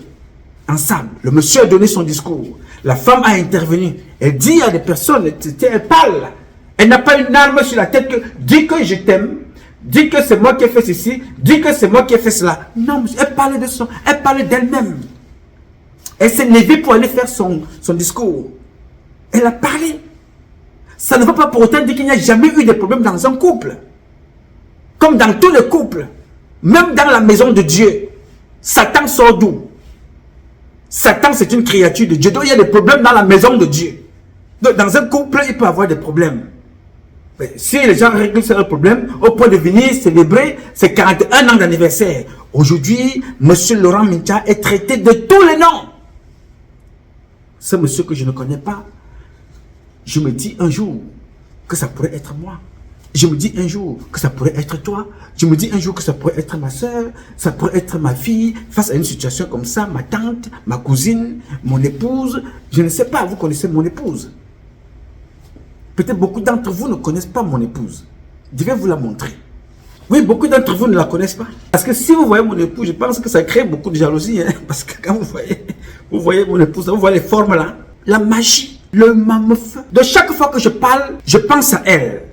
ensemble. Le monsieur a donné son discours. La femme a intervenu. Elle dit à des personnes, elle parle. Elle n'a pas une arme sur la tête que dis que je t'aime, dis que c'est moi qui ai fait ceci, dis que c'est moi qui ai fait cela. Non, elle parlait de son, elle parlait d'elle-même. Elle s'est levée pour aller faire son discours. Elle a parlé. Ça ne veut pas pour autant dire qu'il n'y a jamais eu de problème dans un couple. Comme dans tous les couples. Même dans la maison de Dieu. Satan sort d'où? Satan, c'est une créature de Dieu. Donc, il y a des problèmes dans la maison de Dieu. Donc, dans un couple, il peut y avoir des problèmes. Mais si les gens règlent ce problème, au point de venir célébrer ses 41 ans d'anniversaire. Aujourd'hui, M. Laurent Mincha est traité de tous les noms. Ce monsieur que je ne connais pas, je me dis un jour que ça pourrait être moi. Je me dis un jour que ça pourrait être toi. Je me dis un jour que ça pourrait être ma soeur, ça pourrait être ma fille. Face à une situation comme ça, ma tante, ma cousine, mon épouse. Je ne sais pas, vous connaissez mon épouse. Peut-être beaucoup d'entre vous ne connaissent pas mon épouse. Je vais vous la montrer. Oui, beaucoup d'entre vous ne la connaissent pas. Parce que si vous voyez mon épouse, je pense que ça crée beaucoup de jalousie. Hein? Parce que quand vous voyez mon épouse, vous voyez les formes là. La magie, le mamefeu. De chaque fois que je parle, je pense à elle.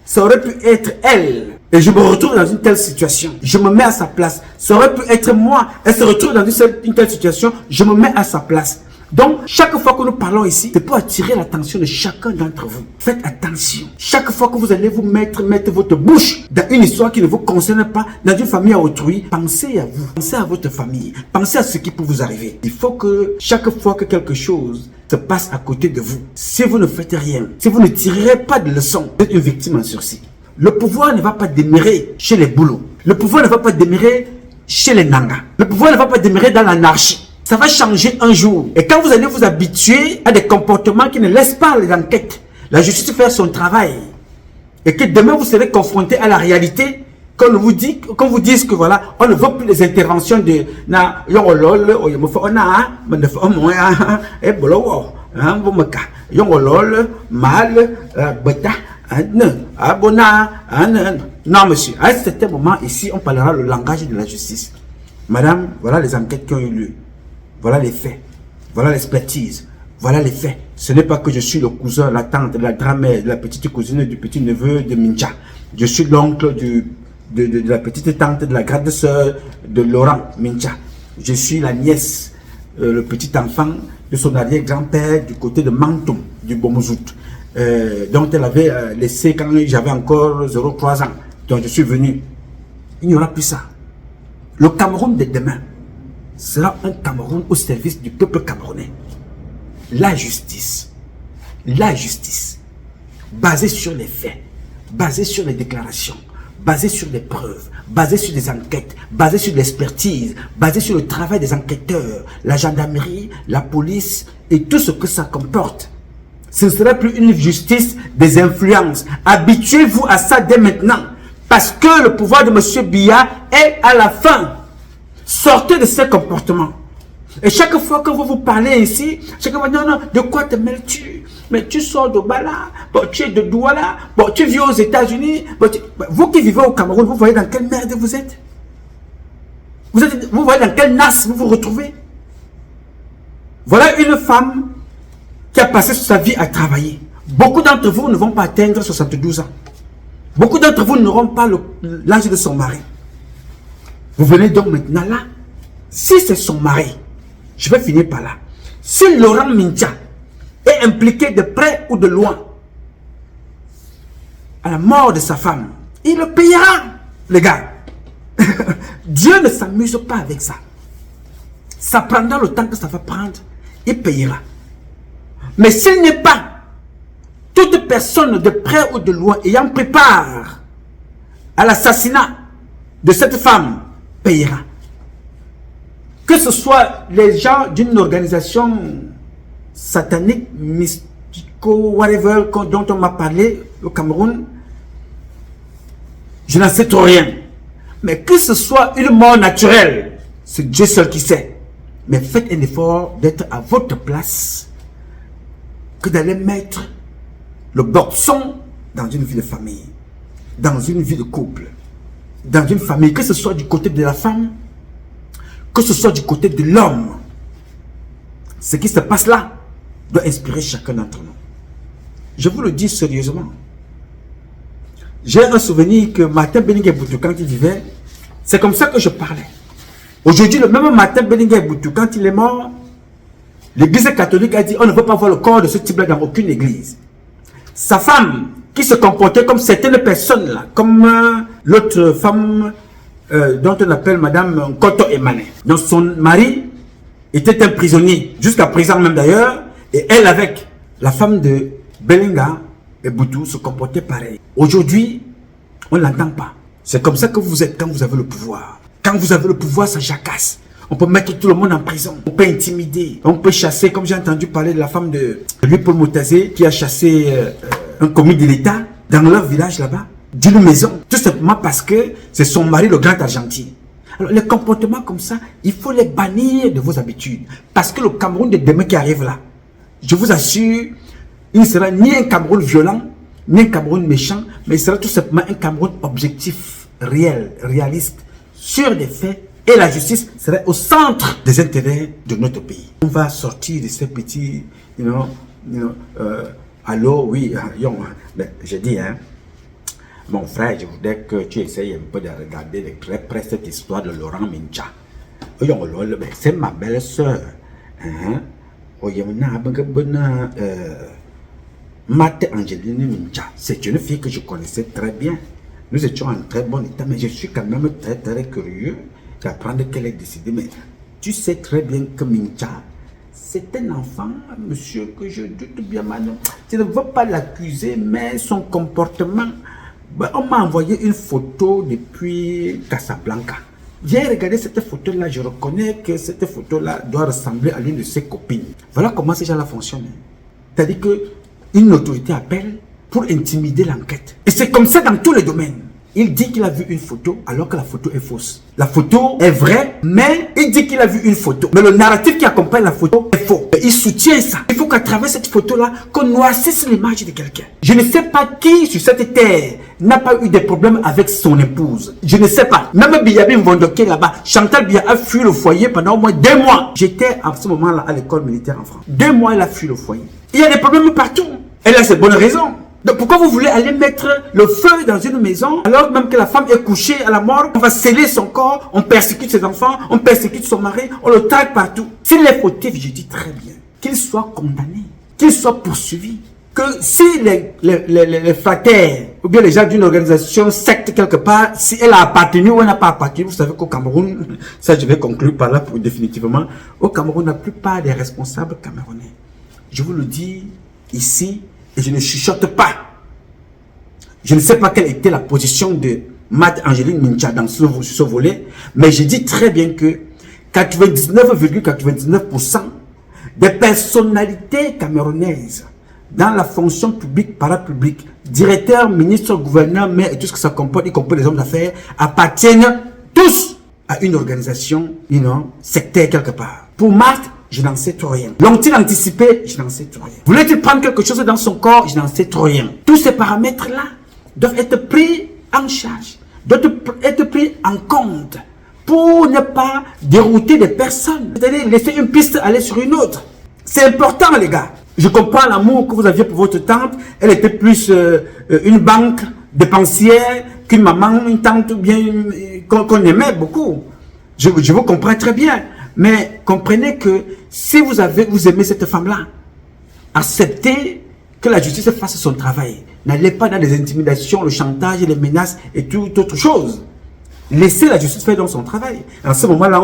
Ça aurait pu être elle. Et je me retrouve dans une telle situation. Je me mets à sa place. Ça aurait pu être moi. Elle se retrouve dans une telle situation. Je me mets à sa place. Donc, chaque fois que nous parlons ici, c'est pour attirer l'attention de chacun d'entre vous. Faites attention. Chaque fois que vous allez vous mettre votre bouche dans une histoire qui ne vous concerne pas, dans une famille à autrui, pensez à vous. Pensez à votre famille. Pensez à ce qui peut vous arriver. Il faut que chaque fois que quelque chose se passe à côté de vous, si vous ne faites rien, si vous ne tirerez pas de leçons, vous êtes une victime en sursis. Le pouvoir ne va pas demeurer chez les boulots. Le pouvoir ne va pas demeurer chez les nangas. Le pouvoir ne va pas demeurer dans l'anarchie. Ça va changer un jour. Et quand vous allez vous habituer à des comportements qui ne laissent pas les enquêtes, la justice faire son travail, et que demain vous serez confronté à la réalité, qu'on vous dise que voilà, on ne veut plus les interventions de na yongolol, oyemofona, manefona, et bolo, bomaka, yongolol, mal, beta, abona, non monsieur, à un certain moment ici, on parlera le langage de la justice. Madame, voilà les enquêtes qui ont eu lieu. Voilà les faits, voilà l'expertise, Voilà les faits. Ce n'est pas que je suis le cousin, la tante, la grand-mère, la petite cousine du petit neveu de Mincha. Je suis l'oncle de la petite tante, de la grande sœur de Laurent Mincha. Je suis la nièce, le petit enfant de son arrière-grand-père du côté de Mantoum, du Bomozout, dont elle avait laissé quand j'avais encore 0,3 ans. Donc je suis venu. Il n'y aura plus ça. Le Cameroun de demain sera un Cameroun au service du peuple camerounais. La justice, basée sur les faits, basée sur les déclarations, basée sur des preuves, basée sur des enquêtes, basée sur l'expertise, basée sur le travail des enquêteurs, la gendarmerie, la police et tout ce que ça comporte. Ce ne sera plus une justice des influences. Habituez-vous à ça dès maintenant, parce que le pouvoir de M. Biya est à la fin. Sortez de ces comportements. Et chaque fois que vous parlez ici, chacun va dire non, de quoi te mêles-tu? Mais tu sors de Bala, bon, tu es de Douala, bon, tu vis aux États-Unis. Bon, vous qui vivez au Cameroun, vous voyez dans quelle merde vous êtes? Vous voyez dans quelle nasse vous vous retrouvez? Voilà une femme qui a passé sa vie à travailler. Beaucoup d'entre vous ne vont pas atteindre 72 ans. Beaucoup d'entre vous n'auront pas l'âge de son mari. Vous venez donc maintenant là. Si c'est son mari, je vais finir par là. Si Laurent Mincha est impliqué de près ou de loin à la mort de sa femme, il le payera, les gars. Dieu ne s'amuse pas avec ça. Ça prendra le temps que ça va prendre. Il payera. Mais s'il n'est pas, toute personne de près ou de loin ayant pris part à l'assassinat de cette femme payera. Que ce soit les gens d'une organisation satanique, mystico, whatever, dont on m'a parlé au Cameroun, je n'en sais trop rien. Mais que ce soit une mort naturelle, c'est Dieu seul qui sait. Mais faites un effort d'être à votre place que d'aller mettre le boxon dans une vie de famille, dans une vie de couple, dans une famille, que ce soit du côté de la femme, que ce soit du côté de l'homme. Ce qui se passe là doit inspirer chacun d'entre nous. Je vous le dis sérieusement. J'ai un souvenir que Martin Beningue Boutou, quand il vivait, c'est comme ça que je parlais. Aujourd'hui, le même Martin Beningue Boutou, quand il est mort, l'église catholique a dit on ne veut pas voir le corps de ce type-là dans aucune église. Sa femme, qui se comportait comme certaines personnes là, comme l'autre femme dont on appelle Madame Koto Emane. Donc son mari était un prisonnier, jusqu'à présent même d'ailleurs, et elle avec la femme de Belinga et Boutou se comportait pareil. Aujourd'hui, on ne l'entend pas. C'est comme ça que vous êtes quand vous avez le pouvoir. Quand vous avez le pouvoir, ça jacasse. On peut mettre tout le monde en prison. On peut intimider. On peut chasser, comme j'ai entendu parler de la femme de Louis-Paul Moutazé, qui a chassé un commis de l'État dans leur village là-bas, d'une maison. Tout simplement parce que c'est son mari, le grand argentier. Alors, les comportements comme ça, il faut les bannir de vos habitudes. Parce que le Cameroun de demain qui arrive là, je vous assure, il ne sera ni un Cameroun violent, ni un Cameroun méchant, mais il sera tout simplement un Cameroun objectif, réel, réaliste, sur des faits. Et la justice serait au centre des intérêts de notre pays. On va sortir de ces petits, allô, oui, j'ai dit, hein, mon frère, je voudrais que tu essayes un peu de regarder de très près cette histoire de Laurent Mincha. C'est ma belle-sœur. Mate Angeline Mincha. C'est une fille que je connaissais très bien. Nous étions en très bon état, mais je suis quand même très très curieux d'apprendre qu'elle est décédée. Mais tu sais très bien que Mincha, c'est un enfant, monsieur, que je doute bien maintenant. Je ne veux pas l'accuser, mais son comportement... Ben, on m'a envoyé une photo depuis Casablanca. Viens regarder cette photo-là, je reconnais que cette photo-là doit ressembler à l'une de ses copines. Voilà comment ces gens-là fonctionnent. C'est-à-dire qu'une autorité appelle pour intimider l'enquête. Et c'est comme ça dans tous les domaines. Il dit qu'il a vu une photo alors que la photo est fausse. La photo est vraie, mais il dit qu'il a vu une photo. Mais le narratif qui accompagne la photo est faux. Il soutient ça. Il faut qu'à travers cette photo-là, qu'on noircisse l'image de quelqu'un. Je ne sais pas qui sur cette terre n'a pas eu des problèmes avec son épouse. Je ne sais pas. Même Biyabi Mvondoké là-bas, Chantal Biya a fui le foyer pendant au moins 2 mois. J'étais à ce moment-là à l'école militaire en France. 2 mois, elle a fui le foyer. Il y a des problèmes partout. Elle a ses bonnes raisons. Donc pourquoi vous voulez aller mettre le feu dans une maison alors même que la femme est couchée à la morgue? On va sceller son corps, on persécute ses enfants, on persécute son mari, on le traque partout. S'il est fautif, je dis très bien, qu'il soit condamné, qu'il soit poursuivi. Que si les frères ou bien les gens d'une organisation secte quelque part, si elle a appartenu ou elle n'a pas appartenu, vous savez qu'au Cameroun, ça je vais conclure par là pour définitivement, au Cameroun, la plupart des responsables camerounais, je vous le dis ici, et je ne chuchote pas. Je ne sais pas quelle était la position de Mat Angeline Mincha dans ce volet, mais je dis très bien que 99,99% des personnalités camerounaises dans la fonction publique, parapublique, directeur, ministre, gouverneur, maire et tout ce que ça comporte, y compris les hommes d'affaires, appartiennent tous à une organisation, sectaire quelque part. Pour Marthe, je n'en sais trop rien. L'ont-ils anticipé? Je n'en sais trop rien. Voulait-il prendre quelque chose dans son corps? Je n'en sais trop rien. Tous ces paramètres-là doivent être pris en charge, doivent être pris en compte pour ne pas dérouter des personnes. C'est-à-dire laisser une piste aller sur une autre. C'est important, les gars. Je comprends l'amour que vous aviez pour votre tante. Elle était plus une banque dépensière qu'une maman, une tante bien qu'on aimait beaucoup. Je vous comprends très bien. Mais comprenez que si vous aimez cette femme-là, acceptez que la justice fasse son travail. N'allez pas dans les intimidations, le chantage, les menaces et toute autre chose. Laissez la justice faire donc son travail. À ce moment-là,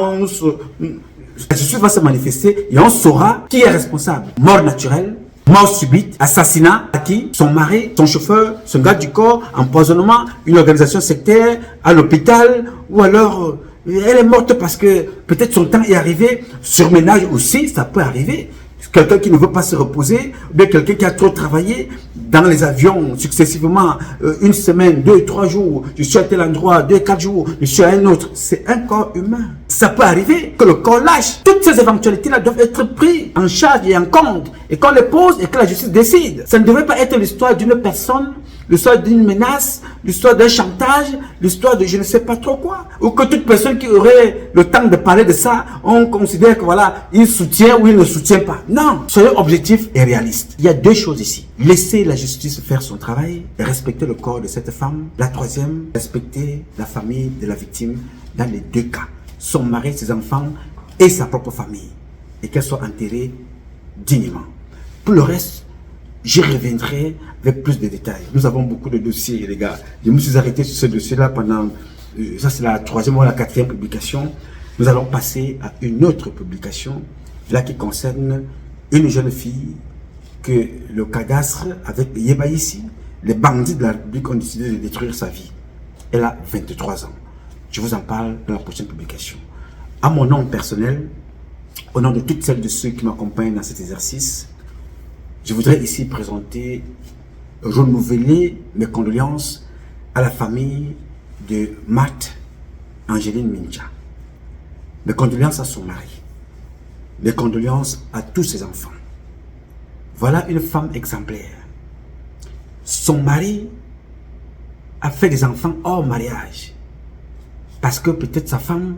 la justice va se manifester et on saura qui est responsable. Mort naturelle, mort subite, assassinat, à qui? Son mari, son chauffeur, son garde du corps, empoisonnement, une organisation sectaire, à l'hôpital, ou alors elle est morte parce que peut-être son temps est arrivé. Surménage aussi, ça peut arriver. Quelqu'un qui ne veut pas se reposer, ou bien quelqu'un qui a trop travaillé dans les avions successivement, une semaine, 2, 3 jours, je suis à tel endroit, 2, 4 jours, je suis à un autre. C'est un corps humain. Ça peut arriver que le corps lâche. Toutes ces éventualités-là doivent être prises en charge et en compte, et qu'on les pose et que la justice décide. Ça ne devrait pas être l'histoire d'une personne, l'histoire d'une menace, l'histoire d'un chantage, l'histoire de je ne sais pas trop quoi. Ou que toute personne qui aurait le temps de parler de ça, on considère que voilà, il soutient ou il ne soutient pas. Non, soyez objectif et réaliste. Il y a 2 choses ici. Laissez la justice faire son travail et respecter le corps de cette femme. La troisième, respecter la famille de la victime dans les 2 cas. Son mari, ses enfants et sa propre famille. Et qu'elle soit enterrée dignement. Pour le reste, j'y reviendrai avec plus de détails. Nous avons beaucoup de dossiers, les gars. Je me suis arrêté sur ce dossier-là pendant... ça, c'est la 3e ou la 4e publication. Nous allons passer à une autre publication, là qui concerne une jeune fille que le cadastre, avec Yeba ici, les bandits de la République ont décidé de détruire sa vie. Elle a 23 ans. Je vous en parle dans la prochaine publication. À mon nom personnel, au nom de toutes celles de ceux qui m'accompagnent dans cet exercice, je voudrais ici présenter, renouveler mes condoléances à la famille de Mat Angeline Mincha. Mes condoléances à son mari. Mes condoléances à tous ses enfants. Voilà une femme exemplaire. Son mari a fait des enfants hors mariage. Parce que peut-être sa femme,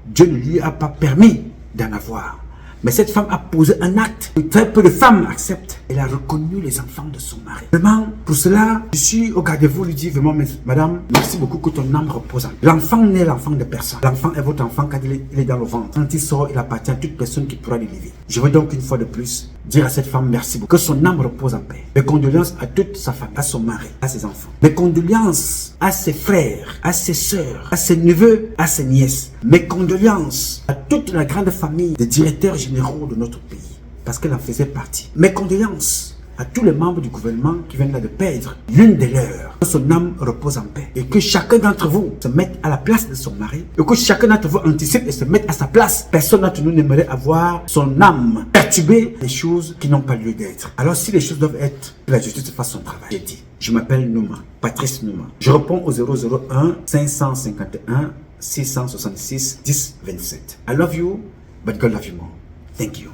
Dieu ne lui a pas permis d'en avoir. Mais cette femme a posé un acte que très peu de femmes acceptent. Elle a reconnu les enfants de son mari. Vraiment, pour cela, je suis au garde-vous, lui dis vraiment, madame, merci beaucoup que ton âme repose en paix. L'enfant n'est l'enfant de personne. L'enfant est votre enfant quand il est dans le ventre. Quand il sort, il appartient à toute personne qui pourra l'élever. Je veux donc une fois de plus dire à cette femme merci beaucoup. Que son âme repose en paix. Mes condoléances à toute sa famille, à son mari, à ses enfants. Mes condoléances à ses frères, à ses sœurs, à ses neveux, à ses nièces. Mes condoléances à toute la grande famille des directeurs généraux de notre pays, parce qu'elle en faisait partie. Mes condoléances à tous les membres du gouvernement qui viennent là de perdre l'une des leurs, que son âme repose en paix et que chacun d'entre vous se mette à la place de son mari et que chacun d'entre vous anticipe et se mette à sa place. Personne d'entre nous n'aimerait avoir son âme perturber les choses qui n'ont pas lieu d'être. Alors si les choses doivent être, que la justice fasse son travail. J'ai dit, je m'appelle Nouma, Patrice Nouma. Je réponds au 001 551 666 10 27. I love you, but God love you more. Thank you.